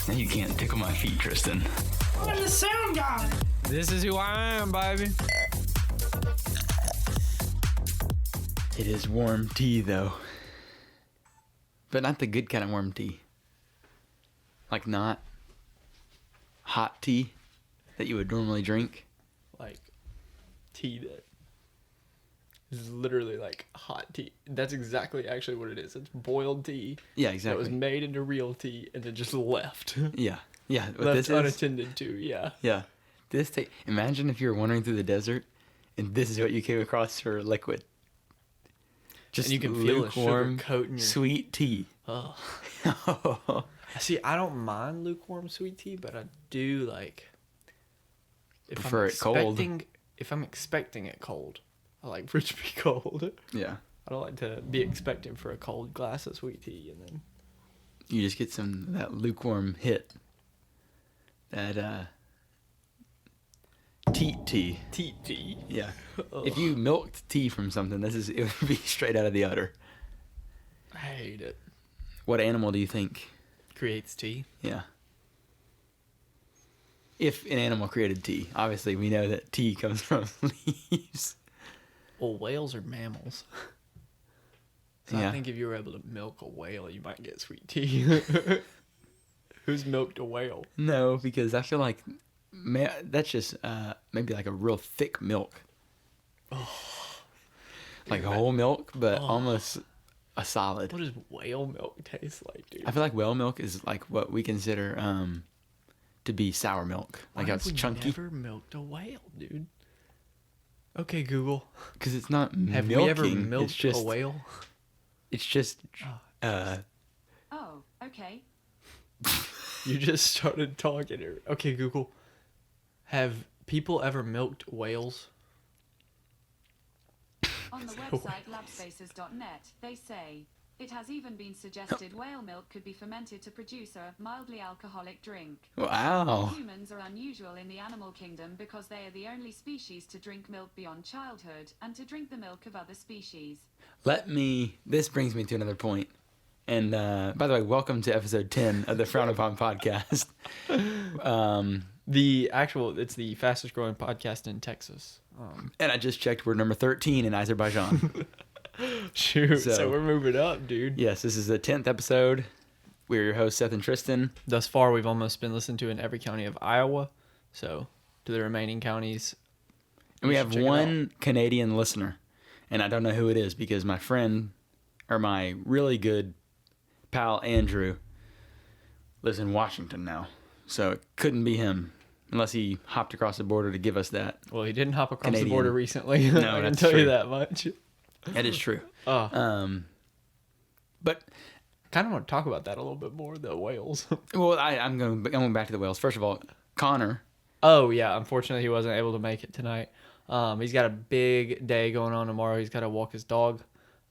Now you can't tickle my feet, Tristan. I'm the sound guy. This is who I am, baby. It is warm tea, though. But not the good kind of warm tea. Like not hot tea that you would normally drink. Like tea that is literally like hot tea. That's exactly actually what it is. It's boiled tea. Yeah, exactly. That was made into real tea and then just left. Yeah. Yeah. What Left this unattended to, yeah. Yeah. Imagine if you were wandering through the desert and this is what you came across for liquid. Just And you can feel the sugar lukewarm, coating your... sweet tea. Oh. See, I don't mind lukewarm sweet tea, but I do like... Prefer it cold. If I'm expecting it cold, I like for it to be cold. Yeah. I don't like to be expecting for a cold glass of sweet tea and then... You just get that lukewarm hit. That, teat tea. Teat tea. Yeah. Ugh. If you milked tea from something, it would be straight out of the udder. I hate it. What animal do you think? Creates tea. Yeah. If an animal created tea, obviously we know that tea comes from leaves. Well, whales are mammals. So Yeah. I think if you were able to milk a whale, you might get sweet tea. Who's milked a whale? No, because I feel like that's just maybe like a real thick milk. Like whole milk, but almost a solid. What does whale milk taste like, dude? I feel like whale milk is like what we consider to be sour milk. Like Why how it's have we chunky. never milked a whale, dude? Okay, Google. Because it's not Have milking. we ever milked it's just, a whale? It's just... Oh, okay. You just started talking. Okay, Google. Have people ever milked whales? On the website labspaces.net, they say, it has even been suggested whale milk could be fermented to produce a mildly alcoholic drink. Wow. Humans are unusual in the animal kingdom because they are the only species to drink milk beyond childhood and to drink the milk of other species. This brings me to another point. And by the way, welcome to episode 10 of the Frowned Upon podcast. It's the fastest growing podcast in Texas. And I just checked, we're number 13 in Azerbaijan. Shoot, so So- we're moving up, dude. Yes, this is the 10th episode. We're your hosts, Seth and Tristan. Thus far, we've almost been listened to in every county of Iowa. So, to the remaining counties. And we You have should check it one Canadian listener. And I don't know who it is because my friend, or my really good pal Andrew, lives in Washington now. So it couldn't be him. Unless he hopped across the border to give us that. Well, he didn't hop across Canadian. the border recently. No, I can that's tell true. you that much. That is true. Oh, But kind of want to talk about that a little bit more, the whales. well, I'm going back to the whales. First of all, Connor. Oh, yeah. Unfortunately, he wasn't able to make it tonight. He's got a big day going on tomorrow. He's got to walk his dog.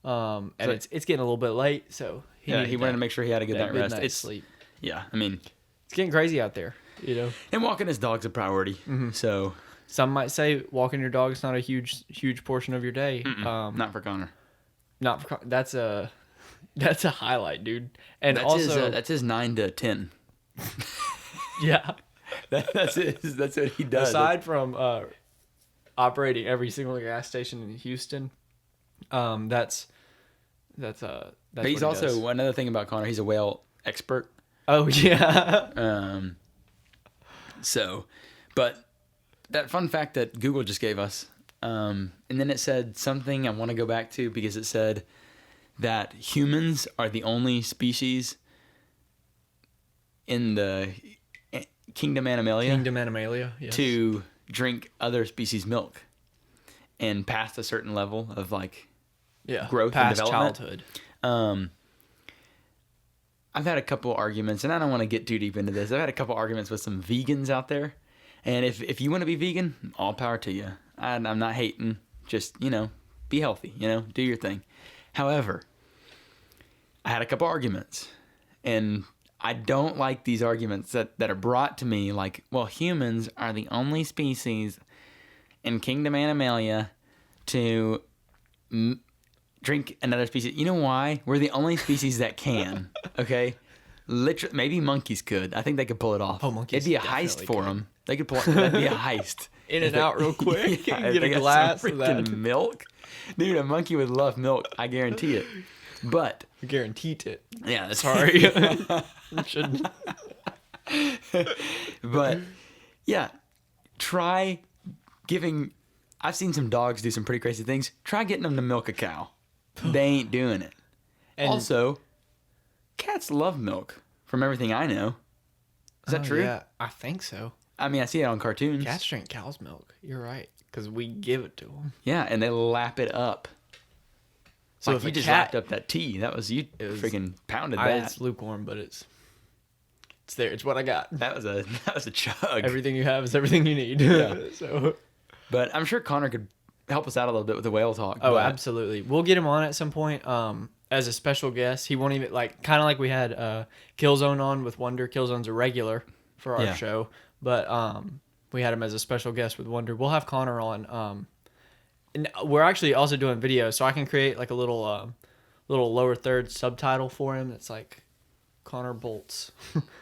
And So- it's getting a little bit late, so He wanted to make sure he had a good that night rest. night's sleep. Yeah, I mean, It's getting crazy out there, you know. and walking his dog's a priority. Mm-hmm. So Some might say walking your dog is not a huge portion of your day. not for Connor. Not for, that's a highlight, dude. And That's also that's his 9 to 10. yeah. That's what he does. Aside from operating every single gas station in Houston, that's But what he's he also does. another thing about Connor. He's a whale expert. Oh yeah. But that fun fact that Google just gave us, and then it said something I want to go back to because it said that humans are the only species in the kingdom Animalia Kingdom Animalia. Yes. to drink other species' milk and past a certain level of like growth and past development. childhood. I've had a couple arguments, and I don't want to get too deep into this. I've had a couple arguments with some vegans out there, and if you want to be vegan, all power to you. I'm not hating. Just, be healthy, do your thing. However, I had a couple arguments, and I don't like these arguments that are brought to me like, well, humans are the only species in Kingdom Animalia to drink another species. You know why? We're the only species that can, okay? Literally, maybe monkeys could. I think they could pull it off. Oh, monkeys It'd be a heist definitely for could. them. They could pull it. That'd be a heist. In and out real quick. Yeah, Get they a got glass some of freaking that. milk. Dude, a monkey would love milk. I guarantee it. But Guaranteed it. yeah, that's Sorry. Shouldn't. But yeah, try giving. I've seen some dogs do some pretty crazy things. Try getting them to milk a cow. They ain't doing it. And- Also, cats love milk. From everything I know, is that Oh, true? Yeah, I think so. I mean, I see it on cartoons. Cats drink cow's milk. You're right, because we give it to them. Yeah, and they lap it up. So Like, if you a just cat, lapped up that tea. That was you. It was- Freaking pounded I, that. it's lukewarm, but it's there. It's what I got. That was a chug. Everything you have is everything you need. Yeah. So. But I'm sure Connor could help us out a little bit with the whale talk. Oh, but absolutely. We'll get him on at some point. As a special guest, he won't even kind of like we had Killzone on with Wonder. Killzone's a regular for our Yeah. show, but we had him as a special guest with Wonder. We'll have Connor on. And we're actually also doing video, so I can create like a little lower third subtitle for him. That's like Connor Bolt's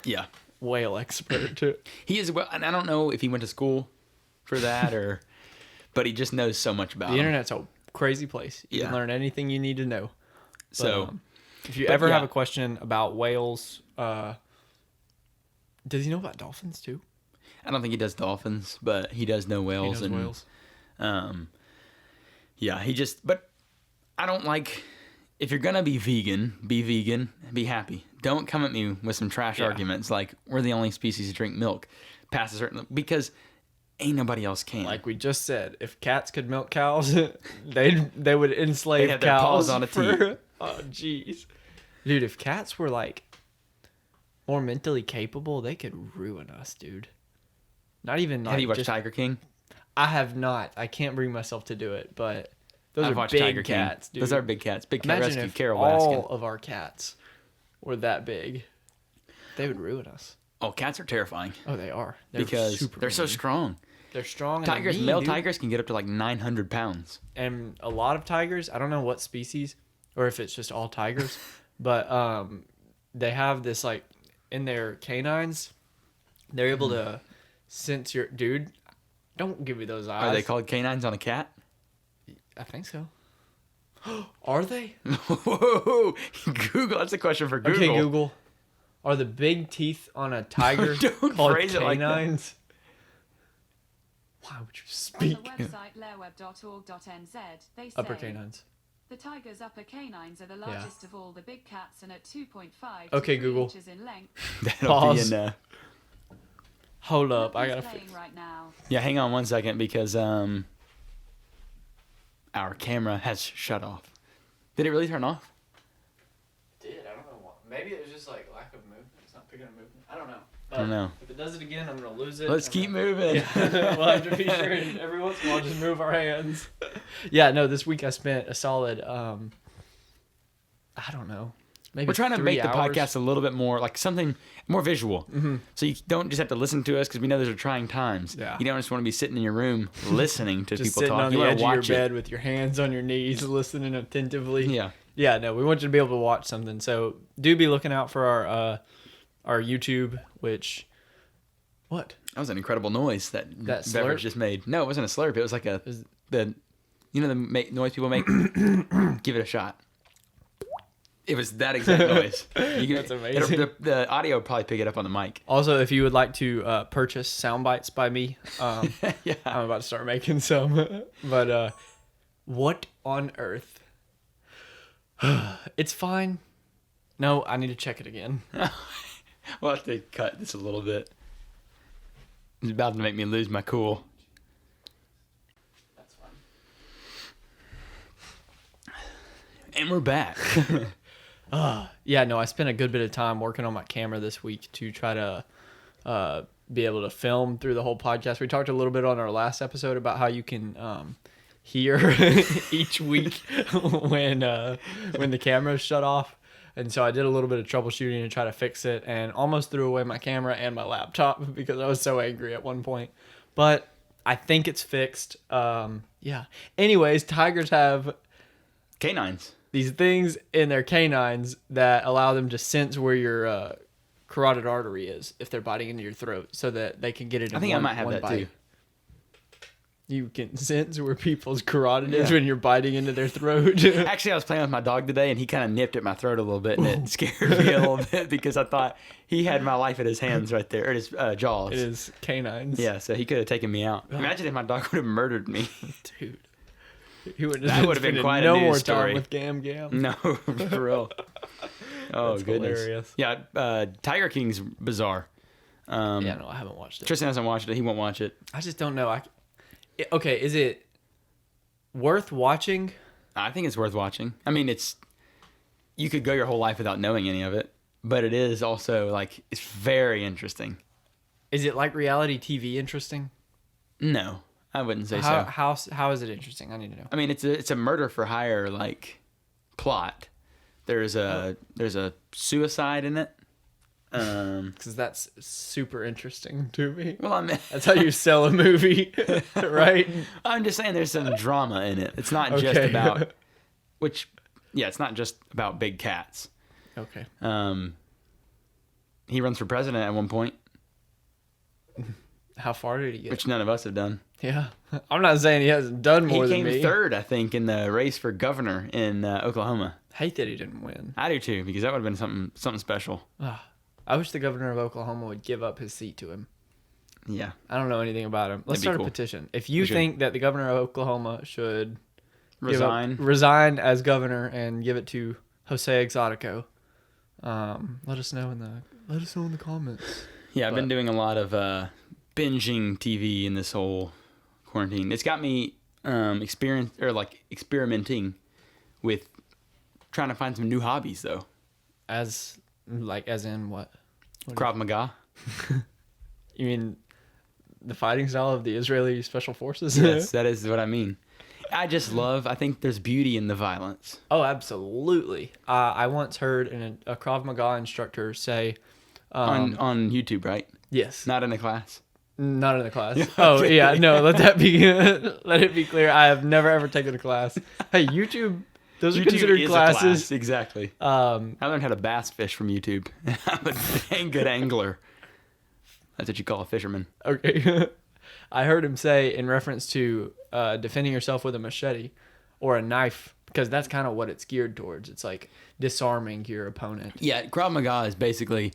Yeah, whale expert. he is. Well, and I don't know if he went to school for that or, but he just knows so much about The them. internet's a crazy place. You can Yeah. learn anything you need to know. But, So, if you but ever have yeah. a question about whales, does he know about dolphins too? I don't think he does dolphins, but he does know He whales. knows and whales. Yeah, he just. But I don't like. If you're gonna be vegan, be happy. Don't come at me with some trash Yeah. arguments like we're the only species to drink milk past a certain, because ain't nobody else can. Like we just said, if cats could milk cows, they would enslave They'd have their cows paws on a for. Oh jeez, dude! If cats were like more mentally capable, they could ruin us, dude. Not even like have you watched just, Tiger King? I have not. I can't bring myself to do it, but those I've are watched big Tiger cats, King. dude. Those are big cats. Big Cat Imagine Rescue, if Carol all Baskin. of our cats were that big. They would ruin us. Oh, cats are terrifying Oh, they are. They're because super they're so mean. strong. They're strong. And Tigers, they're mean, male dude. tigers can get up to like 900 pounds. And a lot of tigers, I don't know what species or if it's just all tigers, but they have this like in their canines, they're able to sense your dude. Don't give me those eyes. Are they called canines on a cat? I think so. Are they? Whoa! Google. That's a question for Google. Okay, Google. Are the big teeth on a tiger Don't called phrase it like that. canines? Why would you On speak? the website lareweb.org.nz, they say Upper canines. the tiger's upper canines are the largest of all the big cats and at 2.5 Okay, to 3 Google. inches in length. That'll Pause. be in. Hold up, I Nothing's gotta. playing right now. Yeah, hang on one second because our camera has shut off. Did it really turn off? Did I don't know what. Maybe it was just like lack of movement. It's not picking up movement. I don't know. I don't know. If it does it again, I'm gonna lose it. Let's I'm keep gonna- moving. Yeah, we'll have to be sure. And every once in a while, just move our hands. Yeah, no. This week I spent a solid. I don't know. Maybe We're trying to 3 make the hours. podcast a little bit more like something more visual. Mm-hmm. So you don't just have to listen to us because we know those are trying times. Yeah. You don't just want to be sitting in your room listening to Just people sitting talk. on You the want edge to of your watch bed it. with your hands on your knees, listening attentively. Yeah. Yeah, no, we want you to be able to watch something. So do be looking out for our YouTube, which what? That was an incredible noise that That beverage slurp? just made. No, it wasn't a slurp. It was like Is- the noise people make. Give it a shot. It was that exact noise. That's amazing. The audio will probably pick it up on the mic. Also, if you would like to purchase sound bites by me, Yeah. I'm about to start making some. But what on earth? It's fine. No, I need to check it again. We'll have to cut this a little bit. It's about to make me lose my cool. That's fine. And we're back. Yeah, no, I spent a good bit of time working on my camera this week to try to be able to film through the whole podcast. We talked a little bit on our last episode about how you can hear each week when the camera's shut off. And so I did a little bit of troubleshooting to try to fix it and almost threw away my camera and my laptop because I was so angry at one point. But I think it's fixed. Yeah. Anyways, tigers have Canines. these things in their canines that allow them to sense where your carotid artery is if they're biting into your throat, so that they can get it in I think I might have that bite. too. You can sense where people's carotid is when you're biting into their throat. Actually, I was playing with my dog today, and he kind of nipped at my throat a little bit, and it scared me a little bit because I thought he had my life at his hands right there, or his jaws. It is canines. Yeah, so he could have taken me out. Imagine if my dog would have murdered me. Dude. He would That would have been quite a no news more story. time with Gam Gam. No, for real. Oh, That's goodness. hilarious. Yeah, Tiger King's bizarre. Yeah, no, I haven't watched it. Tristan hasn't watched it. He won't watch it. I just don't know. Okay, is it worth watching? I think it's worth watching. I mean, you could go your whole life without knowing any of it, but it is also, like, it's very interesting. Is it like reality TV interesting? No, I wouldn't say so. How is it interesting? I need to know. I mean, it's a murder for hire, like, plot. There's a suicide in it. Because that's super interesting to me. Well, I mean, That's how you sell a movie, right? I'm just saying there's some drama in it. It's not just Okay. about it's not just about big cats. Okay. He runs for president at one point, How far did he get? which none of us have done. Yeah. I'm not saying he hasn't done more He than came me. third, I think, in the race for governor in Oklahoma. Hate that he didn't win. I do too, because that would have been something special. I wish the governor of Oklahoma would give up his seat to him. Yeah. I don't know anything about him. Let's That'd be start a cool. petition. If you should. think that the governor of Oklahoma should Resign. as governor and give it to Jose Exotico, let us know in the comments. Yeah, I've been doing a lot of binging TV in this whole quarantine. It's got me experimenting with trying to find some new hobbies though. As in what? Krav Maga. You mean the fighting style of the Israeli special forces? Yes, that is what I mean. I think there's beauty in the violence. Oh, absolutely. I once heard a Krav Maga instructor say, On YouTube, right? yes, Not in a class. not in the class. Oh, yeah, no, let it be clear. I have never ever taken a class. Hey, YouTube, those are YouTube considered is a classes. class, exactly. I learned how to bass fish from YouTube. I'm a dang good angler. That's what you call a fisherman. Okay. I heard him say in reference to defending yourself with a machete or a knife, because that's kind of what it's geared towards. It's like disarming your opponent. Yeah, Krav Maga is basically,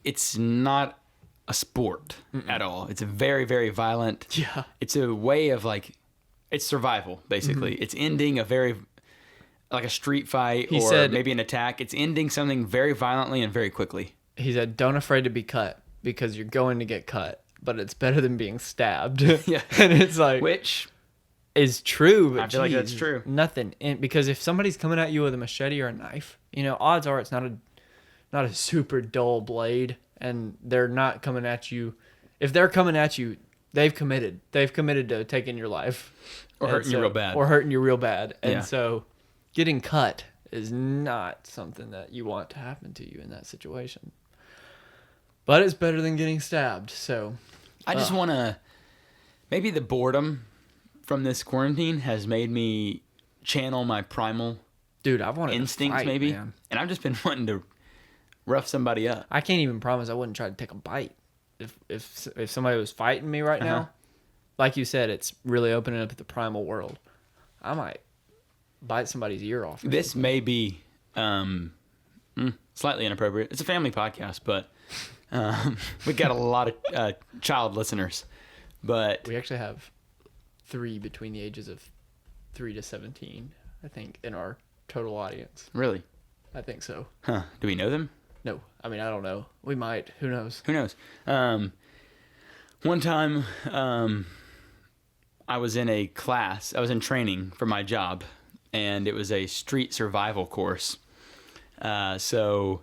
it's not a sport at all. It's a very, very violent. Yeah. It's a way of it's survival, basically. Mm-hmm. It's ending like a street fight He or said- maybe an attack. It's ending something very violently and very quickly. He said, don't afraid to be cut because you're going to get cut, but it's better than being stabbed. Yeah. And it's like, Which, is true, but I feel like that's geez, true. Nothing. Because if somebody's coming at you with a machete or a knife, odds are it's not a super dull blade, and they're not coming at you. If they're coming at you, they've committed. They've committed to taking your life. or And hurting you real bad. Or hurting you real bad. And Yeah. so getting cut is not something that you want to happen to you in that situation. But it's better than getting stabbed. So I just want to, maybe the boredom from this quarantine has made me channel my primal dude, I've wanted instincts, to fight, maybe. man. And I've just been wanting to rough somebody up. I can't even promise I wouldn't try to take a bite if somebody was fighting me right now. Like you said, it's really opening up the primal world. I might bite somebody's ear off. This may be slightly inappropriate. It's a family podcast, but we got a lot of child listeners. But We actually have 3 between the ages of 3 to 17, I think, in our total audience. really, I think so. do we know them? No, I mean, I don't know. We might. Who knows? Who knows? One time, I was in a class. I was in training for my job, and it was a street survival course. So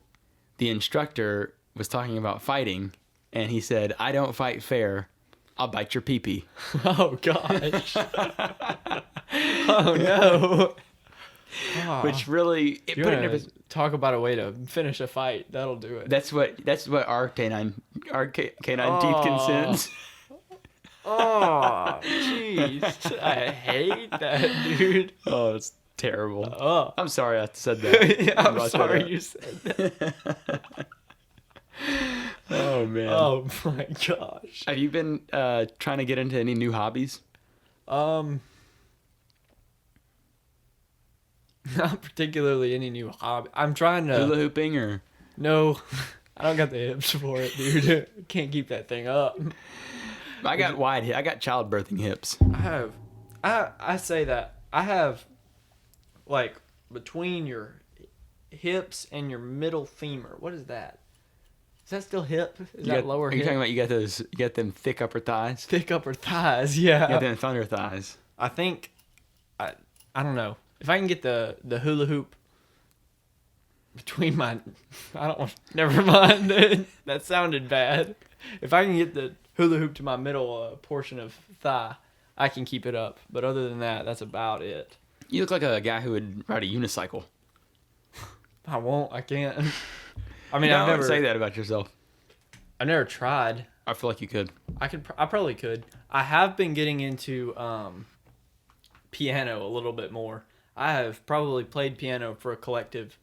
the instructor was talking about fighting, and he said, "I don't fight fair. I'll bite your pee-pee." Oh, gosh. Oh, no. Which really it You put it want in to talk about a way to finish a fight, that'll do it. That's what our canine teeth can sense. Oh, jeez. I hate that, dude. Oh, it's terrible. Oh. I'm sorry I said that. Yeah, I'm About sorry that. you said that. man. Oh my gosh. Have you been trying to get into any new hobbies? Not particularly any new hobby. I'm trying to. Hula hooping or? No, I don't got the hips for it, dude. Can't keep that thing up. I got I got childbirthing hips. I say that I have, like, between your hips and your middle femur. What is that? Is that still hip? Is that lower Are you hip? talking about you got them thick upper thighs? Thick upper thighs, yeah. You got them thunder thighs. I think, I don't know. If I can get the hula hoop between my, never mind. That sounded bad. If I can get the hula hoop to my middle portion of thigh, I can keep it up. But other than that, that's about it. You look like a guy who would ride a unicycle. I won't. I can't. I mean, No, I've never say that about yourself. I've never tried. I feel like you could. I probably could. I have been getting into piano a little bit more. I have probably played piano for a collective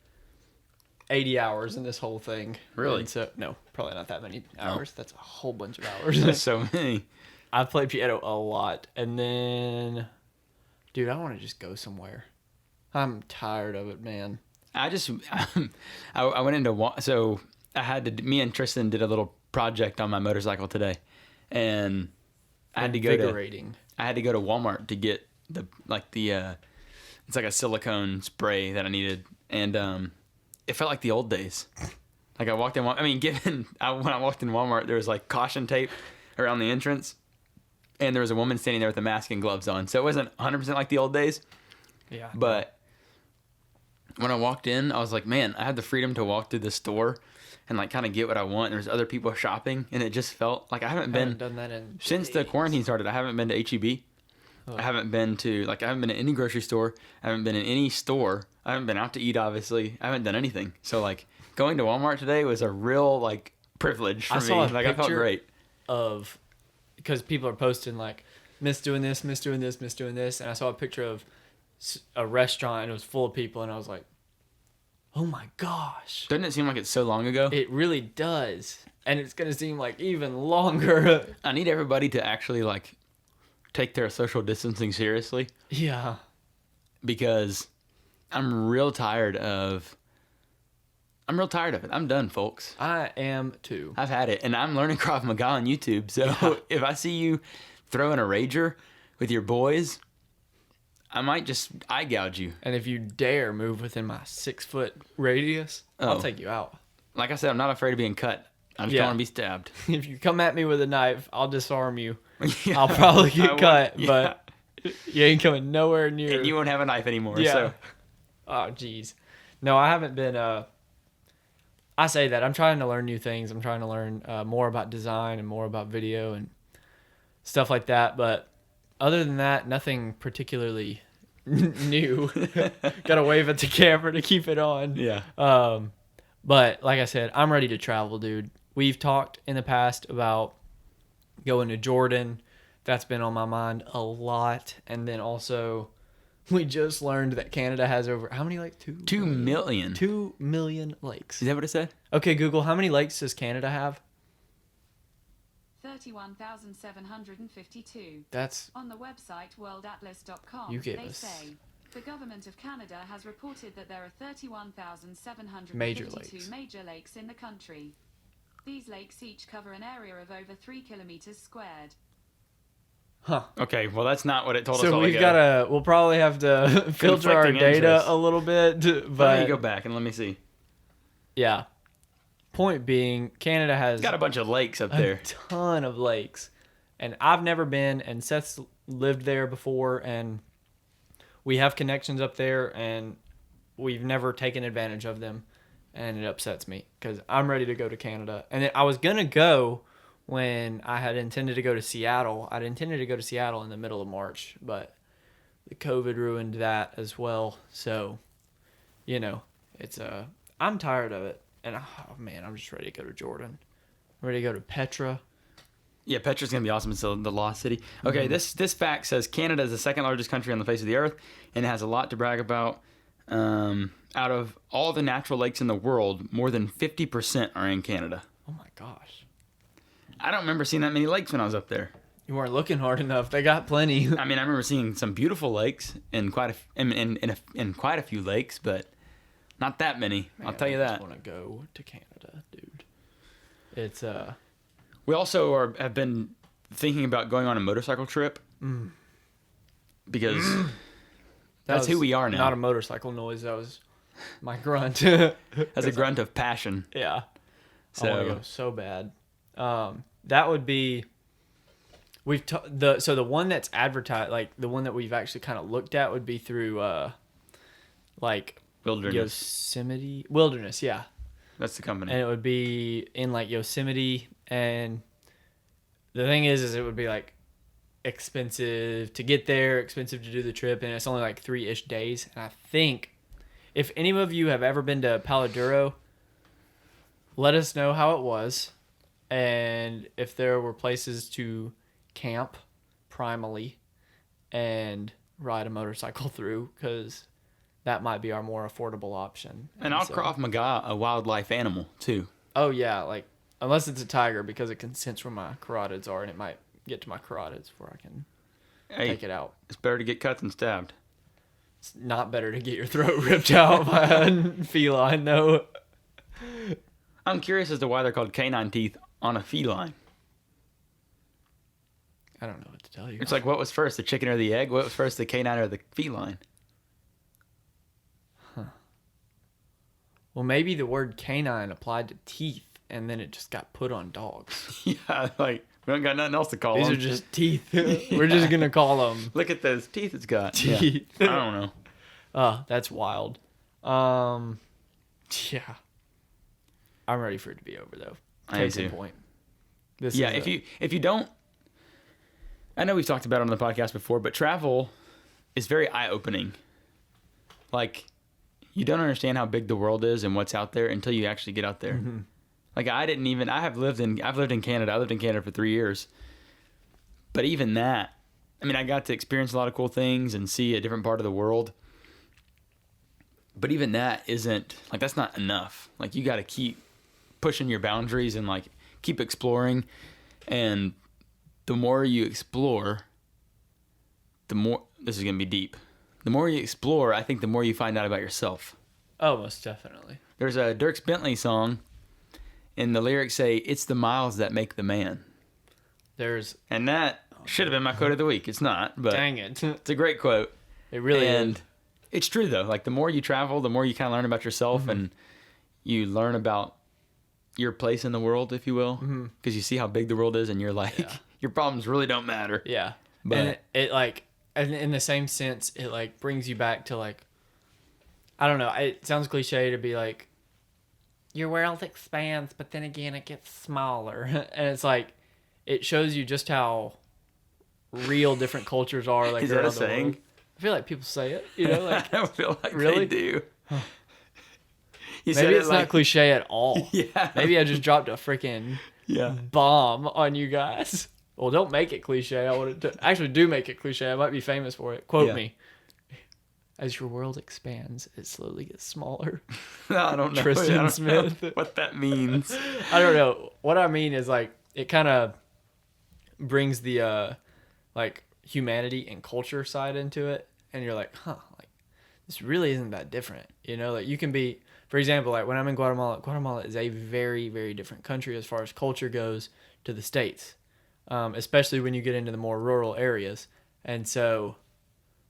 80 hours in this whole thing. Really? And so no, probably not that many hours. That's a whole bunch of hours. That's so many. I've played piano a lot, and then, dude, I want to just go somewhere. I'm tired of it, man. I went into so I had to. Me and Tristan did a little project on my motorcycle today, and I had to go Invigorating. I had to go to Walmart to get it's like a silicone spray that I needed, and it felt like the old days. Like I walked in. I mean, when I walked in Walmart, there was like caution tape around the entrance, and there was a woman standing there with a mask and gloves on. So it wasn't 100% like the old days. Yeah. But when I walked in, I was like, man, I had the freedom to walk through the store and like kind of get what I want. There's other people shopping, and it just felt like I haven't done that in since the quarantine started. I haven't been to HEB. I haven't been to I haven't been to any grocery store. I haven't been in any store. I haven't been out to eat. Obviously, I haven't done anything. So like going to Walmart today was a real like privilege for me. Like I felt great. Because people are posting like, miss doing this, miss doing this, miss doing this, and I saw a picture of a restaurant and it was full of people, and I was like, oh my gosh. Doesn't it seem like it's so long ago? It really does, and it's gonna seem like even longer. I need everybody to actually like take their social distancing seriously. Yeah. Because I'm real tired of it. I'm done, folks. I am too. I've had it, and I'm learning Krav Maga on YouTube. So if I see you throwing a rager with your boys, I might just eye gouge you. And if you dare move within my 6-foot radius, I'll take you out. Like I said, I'm not afraid of being cut. I just don't want to be stabbed. If you come at me with a knife, I'll disarm you. Yeah, I'll probably get cut, but you ain't coming nowhere near. And you won't have a knife anymore. Yeah. So. Oh, jeez. No, I haven't been. I say that I'm trying to learn new things. I'm trying to learn more about design and more about video and stuff like that. But other than that, nothing particularly new. Got to wave at the camera to keep it on. Yeah. But like I said, I'm ready to travel, dude. We've talked in the past about going to Jordan. That's been on my mind a lot. And then also, we just learned that Canada has over, how many lakes? 2 million. 2 million lakes. Is that what it said? Okay, Google, how many lakes does Canada have? 31,752. That's on the website worldatlas.com. You gave they us say the government of Canada has reported that there are 31,752 major lakes in the country. These lakes each cover an area of over 3 kilometers squared. Huh. Okay, well that's not what it told us. So we'll probably have to filter our data interests. a little bit. But let me go back and let me see. Yeah. Point being, Canada has got a bunch of lakes up there. A ton of lakes. And I've never been, and Seth's lived there before, and we have connections up there, and we've never taken advantage of them. And it upsets me because I'm ready to go to Canada. And I was going to go when I had intended to go to Seattle. I'd intended to go to Seattle in the middle of March, but the COVID ruined that as well. So, it's I'm tired of it. And, oh, man, I'm just ready to go to Jordan. I'm ready to go to Petra. Yeah, Petra's going to be awesome. It's the lost city. Okay, this fact says Canada is the second largest country on the face of the earth and has a lot to brag about. Out of all the natural lakes in the world, more than 50% are in Canada. Oh, my gosh. I don't remember seeing that many lakes when I was up there. You weren't looking hard enough. They got plenty. I mean, I remember seeing some beautiful lakes and quite a few lakes, but not that many. Man, I'll tell you I that. just want to go to Canada, dude. It's We also have been thinking about going on a motorcycle trip because that's who we are now. Not a motorcycle noise. That was my grunt. That's a grunt of passion. Yeah. I want to go so bad. That would be. So the one that's advertised, like the one that we've actually kind of looked at, would be through like Wilderness. Wilderness, yeah. That's the company. And it would be in like Yosemite, and the thing is it would be like expensive to get there, expensive to do the trip, and it's only like 3-ish days. And I think if any of you have ever been to Palo Duro, let us know how it was, and if there were places to camp primally and ride a motorcycle through, because that might be our more affordable option. And I'll Krav Maga a wildlife animal too. Oh yeah, like unless it's a tiger, because it can sense where my carotids are, and it might get to my carotids before I can take it out. It's better to get cut than stabbed. It's not better to get your throat ripped out by a feline, though. I'm curious as to why they're called canine teeth on a feline. I don't know what to tell you. It's like, what was first, the chicken or the egg? What was first, the canine or the feline? Well, maybe the word canine applied to teeth, and then it just got put on dogs. Yeah, like, we don't got nothing else to call them. These are just teeth. We're just going to call them Look at those teeth it's got. teeth. Yeah. I don't know. Oh, that's wild. Yeah. I'm ready for it to be over, though. I am Case in too. point. Yeah, if you don't, I know we've talked about it on the podcast before, but travel is very eye-opening. Like, you don't understand how big the world is and what's out there until you actually get out there. Mm-hmm. Like, I've lived in Canada. I lived in Canada for 3 years. But even that, I mean, I got to experience a lot of cool things and see a different part of the world. But even that isn't, like, that's not enough. Like, you got to keep pushing your boundaries and, like, keep exploring. And the more you explore, the more, this is going to be deep. The more you explore, I think the more you find out about yourself. Oh, most definitely. There's a Dierks Bentley song, and the lyrics say, "It's the miles that make the man." And that should have been my quote of the week. It's not, but dang it. It's a great quote. It really and is. It's true, though. Like, the more you travel, the more you kind of learn about yourself, and you learn about your place in the world, if you will, because you see how big the world is, and you're like, your problems really don't matter. Yeah. But and it like, and in the same sense, it like brings you back to like, I don't know. It sounds cliche to be like, your world expands, but then again, it gets smaller. And it's like, it shows you just how real different cultures are. Like, is that a around the saying? world. I feel like people say it, you know, like I don't feel like really? they do. You maybe it's not cliche at all. Yeah. Maybe I just dropped a freaking bomb on you guys. Well, don't make it cliche. I want to actually do make it cliche. I might be famous for it. Quote me. As your world expands, it slowly gets smaller. No, I don't know. Tristan I don't Smith. know what that means. I don't know. What I mean is like it kind of brings the like humanity and culture side into it, and you're like, like this really isn't that different, you know? Like you can be, for example, like when I'm in Guatemala is a very, very different country as far as culture goes to the States, especially when you get into the more rural areas. And so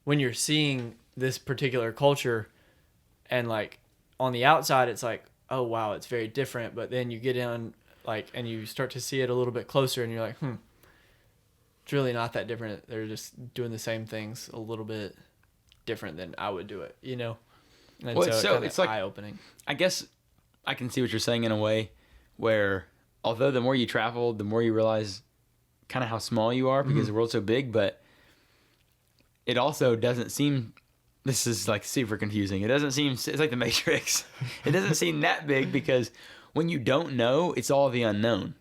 when you're seeing this particular culture and like on the outside, it's like, oh wow, it's very different. But then you get in like, and you start to see it a little bit closer and you're like, it's really not that different. They're just doing the same things a little bit different than I would do it, you know? And Well, so it's like eye-opening. I guess I can see what you're saying in a way where although the more you travel, the more you realize kind of how small you are because the world's so big, but it also doesn't seem, this is like super confusing. It doesn't seem, it's like the Matrix. It doesn't seem that big because when you don't know, it's all the unknown.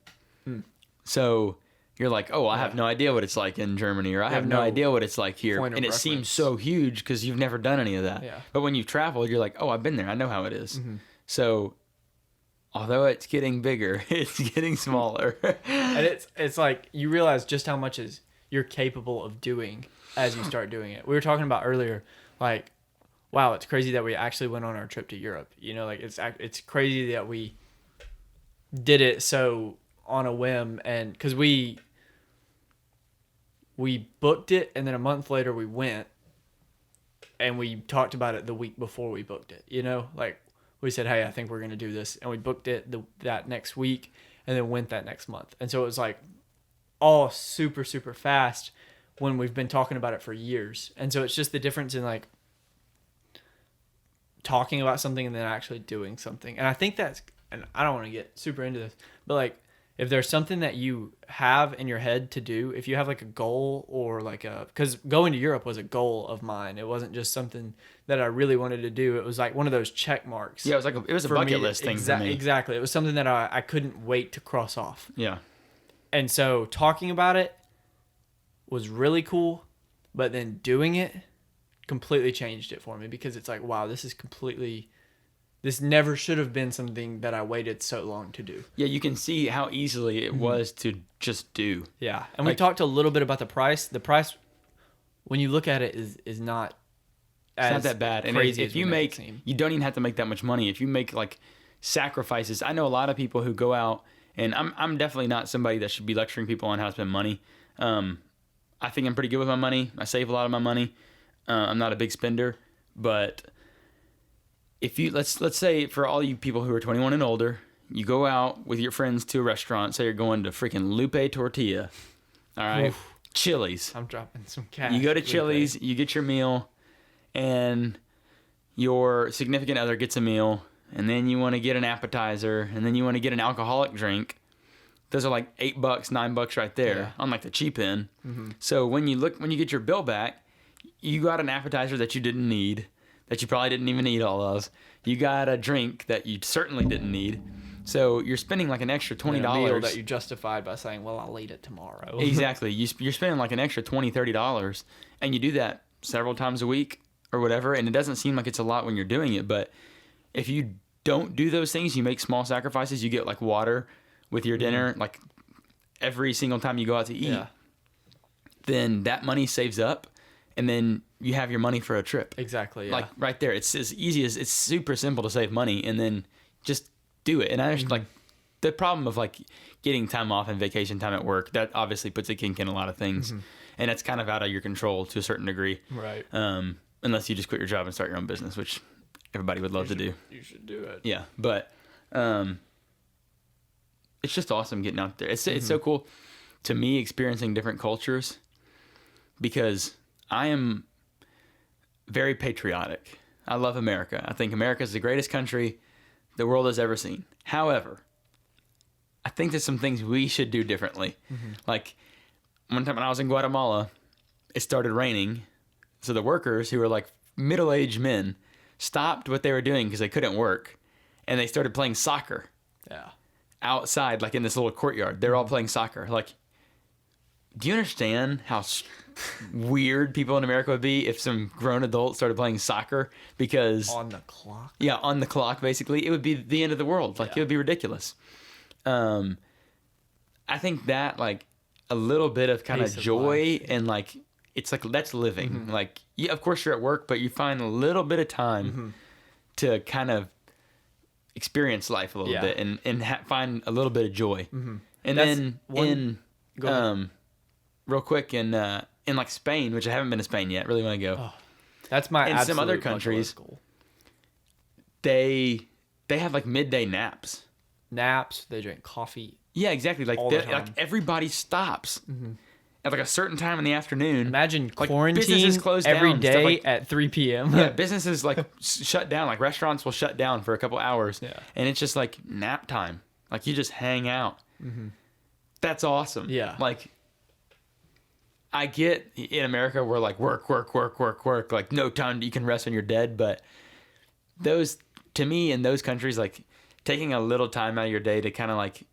So you're like, oh, I have no idea what it's like in Germany, or I have no idea what it's like here. And it seems so huge because you've never done any of that. Yeah. But when you've traveled, you're like, oh, I've been there. I know how it is. So although it's getting bigger, it's getting smaller. And it's like you realize just how much is you're capable of doing as you start doing it. We were talking about earlier, like, wow, it's crazy that we actually went on our trip to Europe. You know, like it's crazy that we did it so on a whim, and because we booked it, and then a month later we went, and we talked about it the week before we booked it. You know, like we said, hey, I think we're gonna do this, and we booked it that next week, and then went that next month, and so it was like all super super fast when we've been talking about it for years. And so it's just the difference in like talking about something and then actually doing something. And I think that's, and I don't want to get super into this, but like if there's something that you have in your head to do, if you have like a goal or like because going to Europe was a goal of mine. It wasn't just something that I really wanted to do. It was like one of those check marks. Yeah, it was a bucket list thing for me. Exactly. It was something that I couldn't wait to cross off. Yeah. And so talking about it was really cool, but then doing it completely changed it for me, because it's like, wow, this never should have been something that I waited so long to do. Yeah, you can see how easily it was to just do. Yeah. And we talked a little bit about the price. The price, when you look at it, is not it's not that bad. And if you make, you don't even have to make that much money. If you make like sacrifices, I know a lot of people who go out, and I'm definitely not somebody that should be lecturing people on how to spend money. I think I'm pretty good with my money. I save a lot of my money. I'm not a big spender, but if you let's say for all you people who are 21 and older, you go out with your friends to a restaurant. Say you're going to freaking Lupe Tortilla, all right, Oof. Chili's. I'm dropping some cash. You go to Chili's, you get your meal, and your significant other gets a meal, and then you want to get an appetizer, and then you want to get an alcoholic drink. Those are like $8, $9 right there on like the cheap end. Mm-hmm. So when you get your bill back, you got an appetizer that you didn't need, that you probably didn't even eat all of. You got a drink that you certainly didn't need. So you're spending like an extra $20. And a meal that you justified by saying, well, I'll eat it tomorrow. Exactly. You're spending like an extra $20, $30, and you do that several times a week or whatever, and it doesn't seem like it's a lot when you're doing it, but if you don't do those things, you make small sacrifices, you get like water with your dinner, like every single time you go out to eat, then that money saves up, and then you have your money for a trip. Exactly. Yeah. Like right there, it's as easy as, it's super simple to save money, and then just do it. And I just like the problem of like getting time off and vacation time at work, that obviously puts a kink in a lot of things, and that's kind of out of your control to a certain degree. Right. Unless you just quit your job and start your own business, which everybody would love to do. You should do it. Yeah, but it's just awesome getting out there. It's so cool to me experiencing different cultures, because I am very patriotic. I love America. I think America is the greatest country the world has ever seen. However, I think there's some things we should do differently. Like one time when I was in Guatemala, it started raining. So the workers, who were like middle-aged men, stopped what they were doing because they couldn't work, and they started playing soccer. Yeah. Outside, like in this little courtyard. They're all playing soccer. Like, do you understand how weird people in America would be if some grown adults started playing soccer? Because on the clock? Yeah, on the clock, basically. It would be the end of the world. Like, it would be ridiculous. I think that, like, a little bit of kind of joy and, like, it's like, that's living. Like, yeah, of course you're at work, but you find a little bit of time to kind of experience life a little bit and find a little bit of joy. And that's then real quick in like Spain, which I haven't been to Spain yet, really want to go. Oh, that's my in some other countries, they have like midday naps. They drink coffee. Yeah, exactly. Like everybody stops at like a certain time in the afternoon. Imagine like quarantine every day like, at 3 p.m. Yeah, businesses like shut down. Like restaurants will shut down for a couple hours. Yeah. And it's just like nap time. Like you just hang out. That's awesome. Yeah. Like I get in America we're like work. Like no time you can rest when you're dead. But those, to me, in those countries, like taking a little time out of your day to kind of like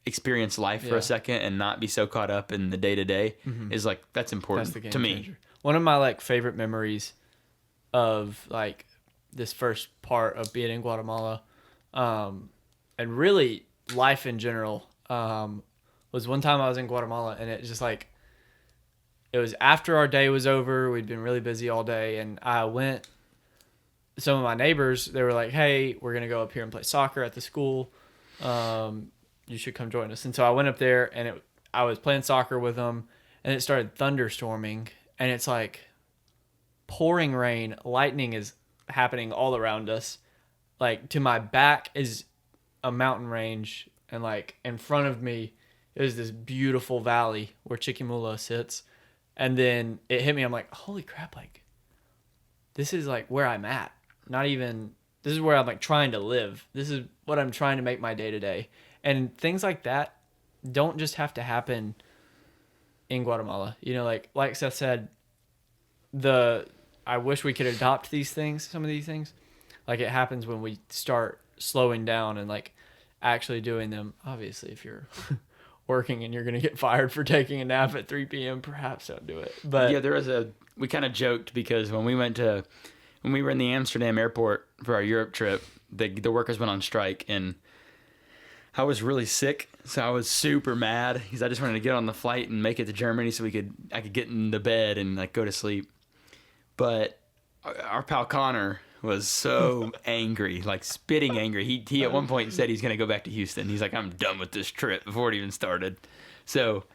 experience life for a second and not be so caught up in the day-to-day is like, that's important to me. One of my like favorite memories of like this first part of being in Guatemala, and really life in general, was one time I was in Guatemala, and it just like, it was after our day was over. We'd been really busy all day, and I went, some of my neighbors, they were like, hey, we're going to go up here and play soccer at the school. You should come join us. And so I went up there, and I was playing soccer with them, and it started thunderstorming, and it's like pouring rain. Lightning is happening all around us. Like, to my back is a mountain range, and like in front of me is this beautiful valley where Chiquimula sits. And then it hit me. I'm like, holy crap, like, this is like where I'm at. Not even, this is where I'm like trying to live. This is what I'm trying to make my day to day. And things like that don't just have to happen in Guatemala. You know, like Seth said, I wish we could adopt these things, some of these things. Like, it happens when we start slowing down and like actually doing them. Obviously, if you're working and you're going to get fired for taking a nap at 3 p.m., perhaps don't do it. But yeah, we kind of joked because when we were in the Amsterdam airport for our Europe trip, the workers went on strike, and I was really sick, so I was super mad because I just wanted to get on the flight and make it to Germany so I could get in the bed and like go to sleep. But our pal Connor was so angry, like spitting angry. He at one point said he's going to go back to Houston. He's like, I'm done with this trip before it even started. So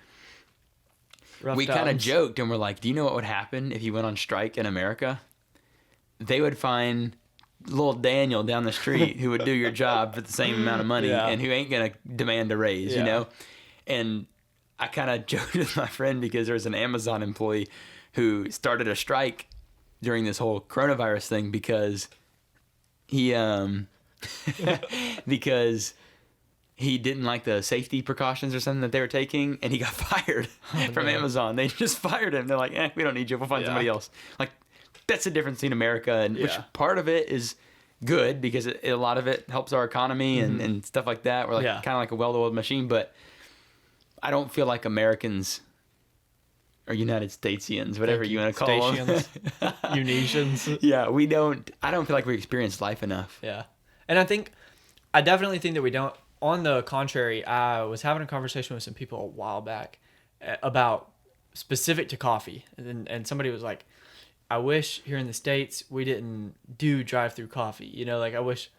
we kind of joked and we're like, do you know what would happen if you went on strike in America? They would find little Daniel down the street who would do your job for the same amount of money and who ain't going to demand a raise, you know? And I kind of joked with my friend because there was an Amazon employee who started a strike during this whole coronavirus thing because he didn't like the safety precautions or something that they were taking, and he got fired from Amazon. They just fired him. They're like, we don't need you. We'll find somebody else. Like, that's the difference between America, and which part of it is good because a lot of it helps our economy and stuff like that. We're like kind of like a well-oiled machine, but I don't feel like Americans or United Statesians, whatever you want to call them. Unesians. Yeah, I don't feel like we experience life enough. Yeah. And I definitely think that we don't. On the contrary, I was having a conversation with some people a while back about specific to coffee. And somebody was like, I wish here in the States we didn't do drive-through coffee. You know, like I wish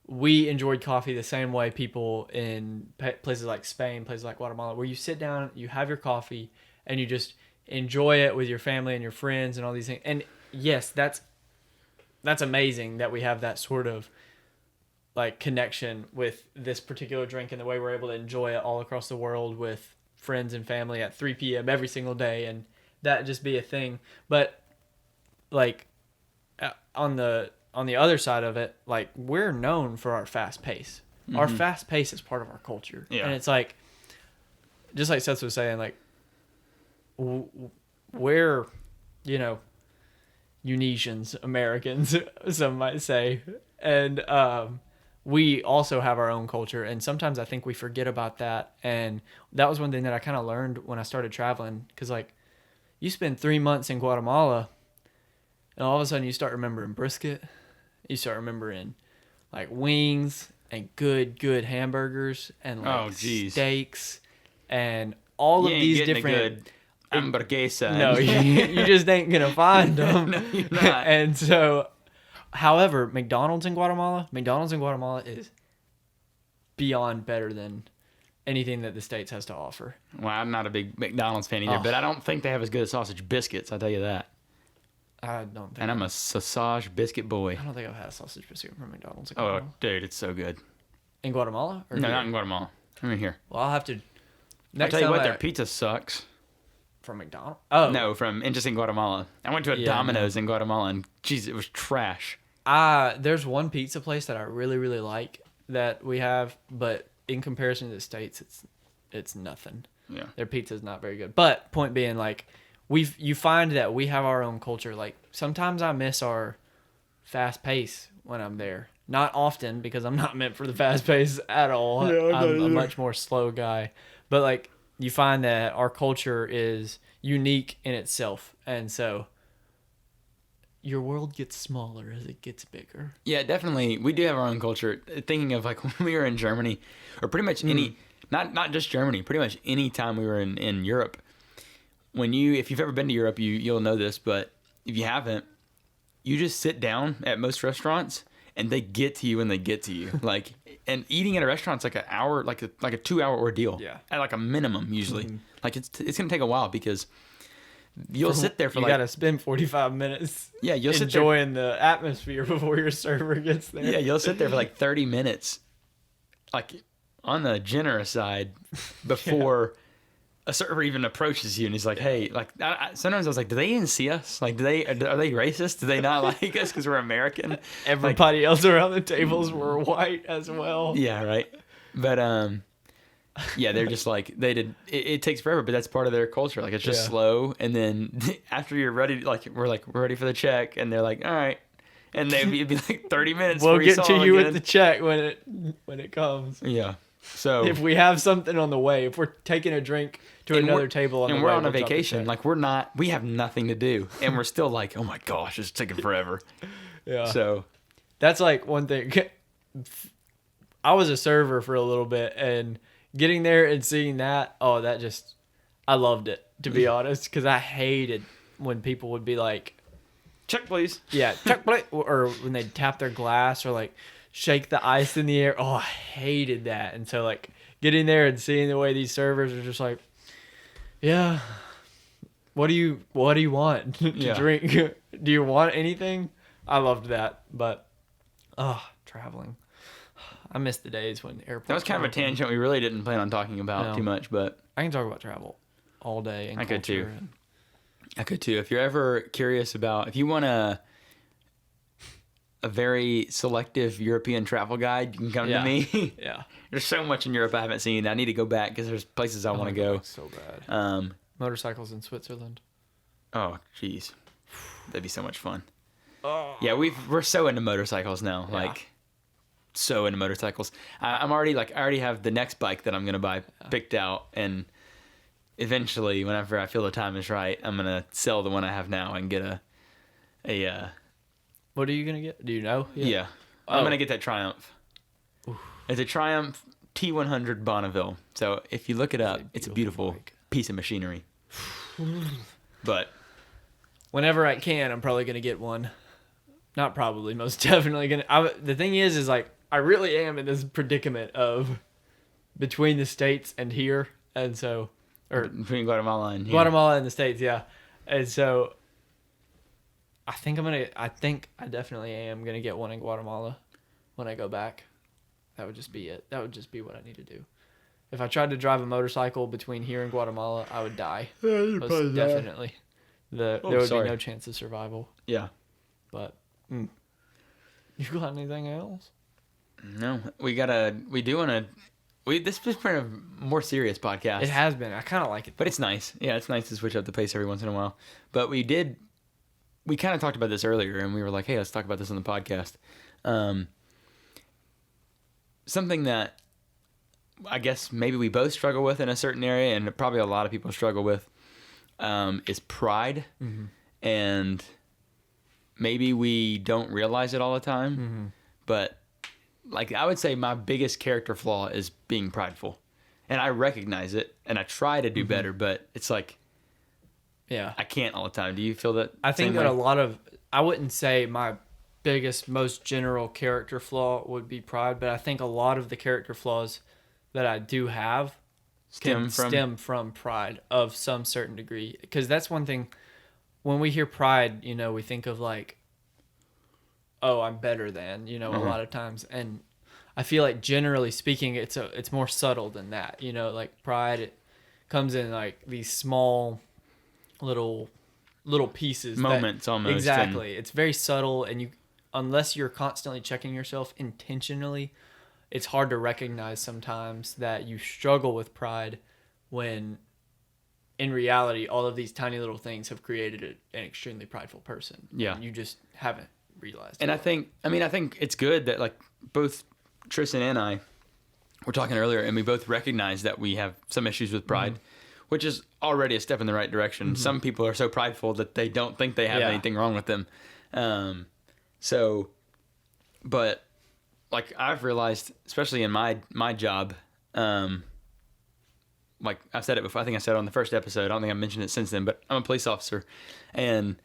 we enjoyed coffee the same way people in places like Spain, places like Guatemala, where you sit down, you have your coffee, and you just enjoy it with your family and your friends and all these things. And yes, that's amazing that we have that sort of like connection with this particular drink and the way we're able to enjoy it all across the world with friends and family at 3 p.m. every single day, and that just be a thing. But like on the other side of it, like we're known for our fast pace. Our fast pace is part of our culture. Yeah. And it's like, just like Seth was saying, like we're, you know, Unesians, Americans, some might say. And we also have our own culture. And sometimes I think we forget about that. And that was one thing that I kind of learned when I started traveling. Because, like, you spend 3 months in Guatemala, and all of a sudden you start remembering brisket. You start remembering, like, wings and good hamburgers and, like, steaks and all of these different... hamburguesa. No, you just ain't going to find them. No, you're not. And so... However, McDonald's in Guatemala is beyond better than anything that the States has to offer. Well, I'm not a big McDonald's fan either, but I don't think they have as good as sausage biscuits, I'll tell you that. I don't think. And I'm a sausage biscuit boy. I don't think I've had a sausage biscuit from McDonald's in Guatemala. Oh, dude, it's so good. In Guatemala? No, not in Guatemala. I mean here. Well, I'll have to... I'll tell you what, their pizza sucks. From McDonald's? Oh. No, just in Guatemala. I went to a Domino's in Guatemala, and geez, it was trash. There's one pizza place that I really, really like that we have, but in comparison to the States, it's nothing. Yeah. Their pizza's not very good. But point being, like, you find that we have our own culture. Like, sometimes I miss our fast pace when I'm there. Not often, because I'm not meant for the fast pace at all. Yeah, I'm a much more slow guy. But, like, you find that our culture is unique in itself. And so your world gets smaller as it gets bigger. Yeah, definitely. We do have our own culture. Thinking of like when we were in Germany, or pretty much any, not just Germany, pretty much any time we were in Europe. If you've ever been to Europe, you'll know this, but if you haven't, you just sit down at most restaurants and they get to you when they get to you. Like, and eating at a restaurant's like an hour, like a 2-hour ordeal. Yeah. At like a minimum usually. Like it's gonna take a while because you'll sit there for you like, gotta spend 45 minutes. Yeah, you'll sit there. Enjoying the atmosphere before your server gets there. Yeah, you'll sit there for like 30 minutes, like on the generous side, before a server even approaches you and he's like, "Hey," like sometimes I was like, "Do they even see us? Like, are they racist? Do they not like us because we're American?" Everybody else around the tables were white as well. Yeah, right. But yeah, they're just like it takes forever, but that's part of their culture. Like it's just slow, and then after you're ready, like we're ready for the check, and they're like, "All right," and it'd be like 30 minutes. We'll get to you again. with the check when it comes. Yeah. So if we have something on the way, if we're taking a drink to another table and we're on a vacation, like we have nothing to do, and we're still like, "Oh my gosh, it's taking forever." Yeah. So that's like one thing. I was a server for a little bit, and getting there and seeing that, I loved it, to be honest, because I hated when people would be like, "Check, please." Yeah, check, please, or when they'd tap their glass or like shake the ice in the air. Oh, I hated that. And so like getting there and seeing the way these servers are just like, yeah, what do you want to drink? Do you want anything? I loved that, but traveling. I miss the days when airports. That was kind of a tangent we really didn't plan on talking about too much, but I can talk about travel all day. And I could too. I could too. If you're ever curious about, if you want a very selective European travel guide, you can come to me. Yeah. There's so much in Europe I haven't seen. I need to go back because there's places I want to go. So bad. Motorcycles in Switzerland. Oh, jeez. That'd be so much fun. Oh. Yeah, we're so into motorcycles now. Yeah. Like, so into motorcycles. I already have the next bike that I'm going to buy picked out. And eventually, whenever I feel the time is right, I'm going to sell the one I have now and get a what are you going to get? Do you know? Yeah. I'm going to get that Triumph. Oof. It's a Triumph T100 Bonneville. So if you look it up, it's a beautiful piece of machinery. But whenever I can, I'm probably going to get one. Not probably, most definitely going to. The thing is like, I really am in this predicament of between the States and here. And so, or between Guatemala and here. Guatemala and the States, yeah. And so I think I definitely am going to get one in Guatemala when I go back. That would just be it. That would just be what I need to do. If I tried to drive a motorcycle between here and Guatemala, I would die. Yeah, you'd probably definitely. There would be no chance of survival. Yeah. But, you got anything else? No. This has been a more serious podcast. It has been. I kind of like it. But it's nice. Yeah, it's nice to switch up the pace every once in a while. But we kind of talked about this earlier, and we were like, hey, let's talk about this on the podcast. Something that I guess maybe we both struggle with in a certain area, and probably a lot of people struggle with, is pride. Mm-hmm. And maybe we don't realize it all the time. Mm-hmm. But like I would say my biggest character flaw is being prideful. And I recognize it, and I try to do better, but it's like, yeah, I can't all the time. Do you feel that? I think that I wouldn't say my biggest, most general character flaw would be pride, but I think a lot of the character flaws that I do have stem from pride of some certain degree. Because that's one thing, when we hear pride, we think of like, oh, I'm better than, a lot of times. And I feel like generally speaking, it's more subtle than that. Like pride, it comes in like these small little pieces. Moments almost. Exactly. It's very subtle, and unless you're constantly checking yourself intentionally, it's hard to recognize sometimes that you struggle with pride when in reality all of these tiny little things have created an extremely prideful person. Yeah. You just haven't realized and it. I think it's good that like both Tristan and I were talking earlier, and we both recognize that we have some issues with pride, which is already a step in the right direction. Some people are so prideful that they don't think they have anything wrong with them. So, but like I've realized, especially in my job, like I've said it before. I think I said it on the first episode. I don't think I've mentioned it since then, but I'm a police officer, and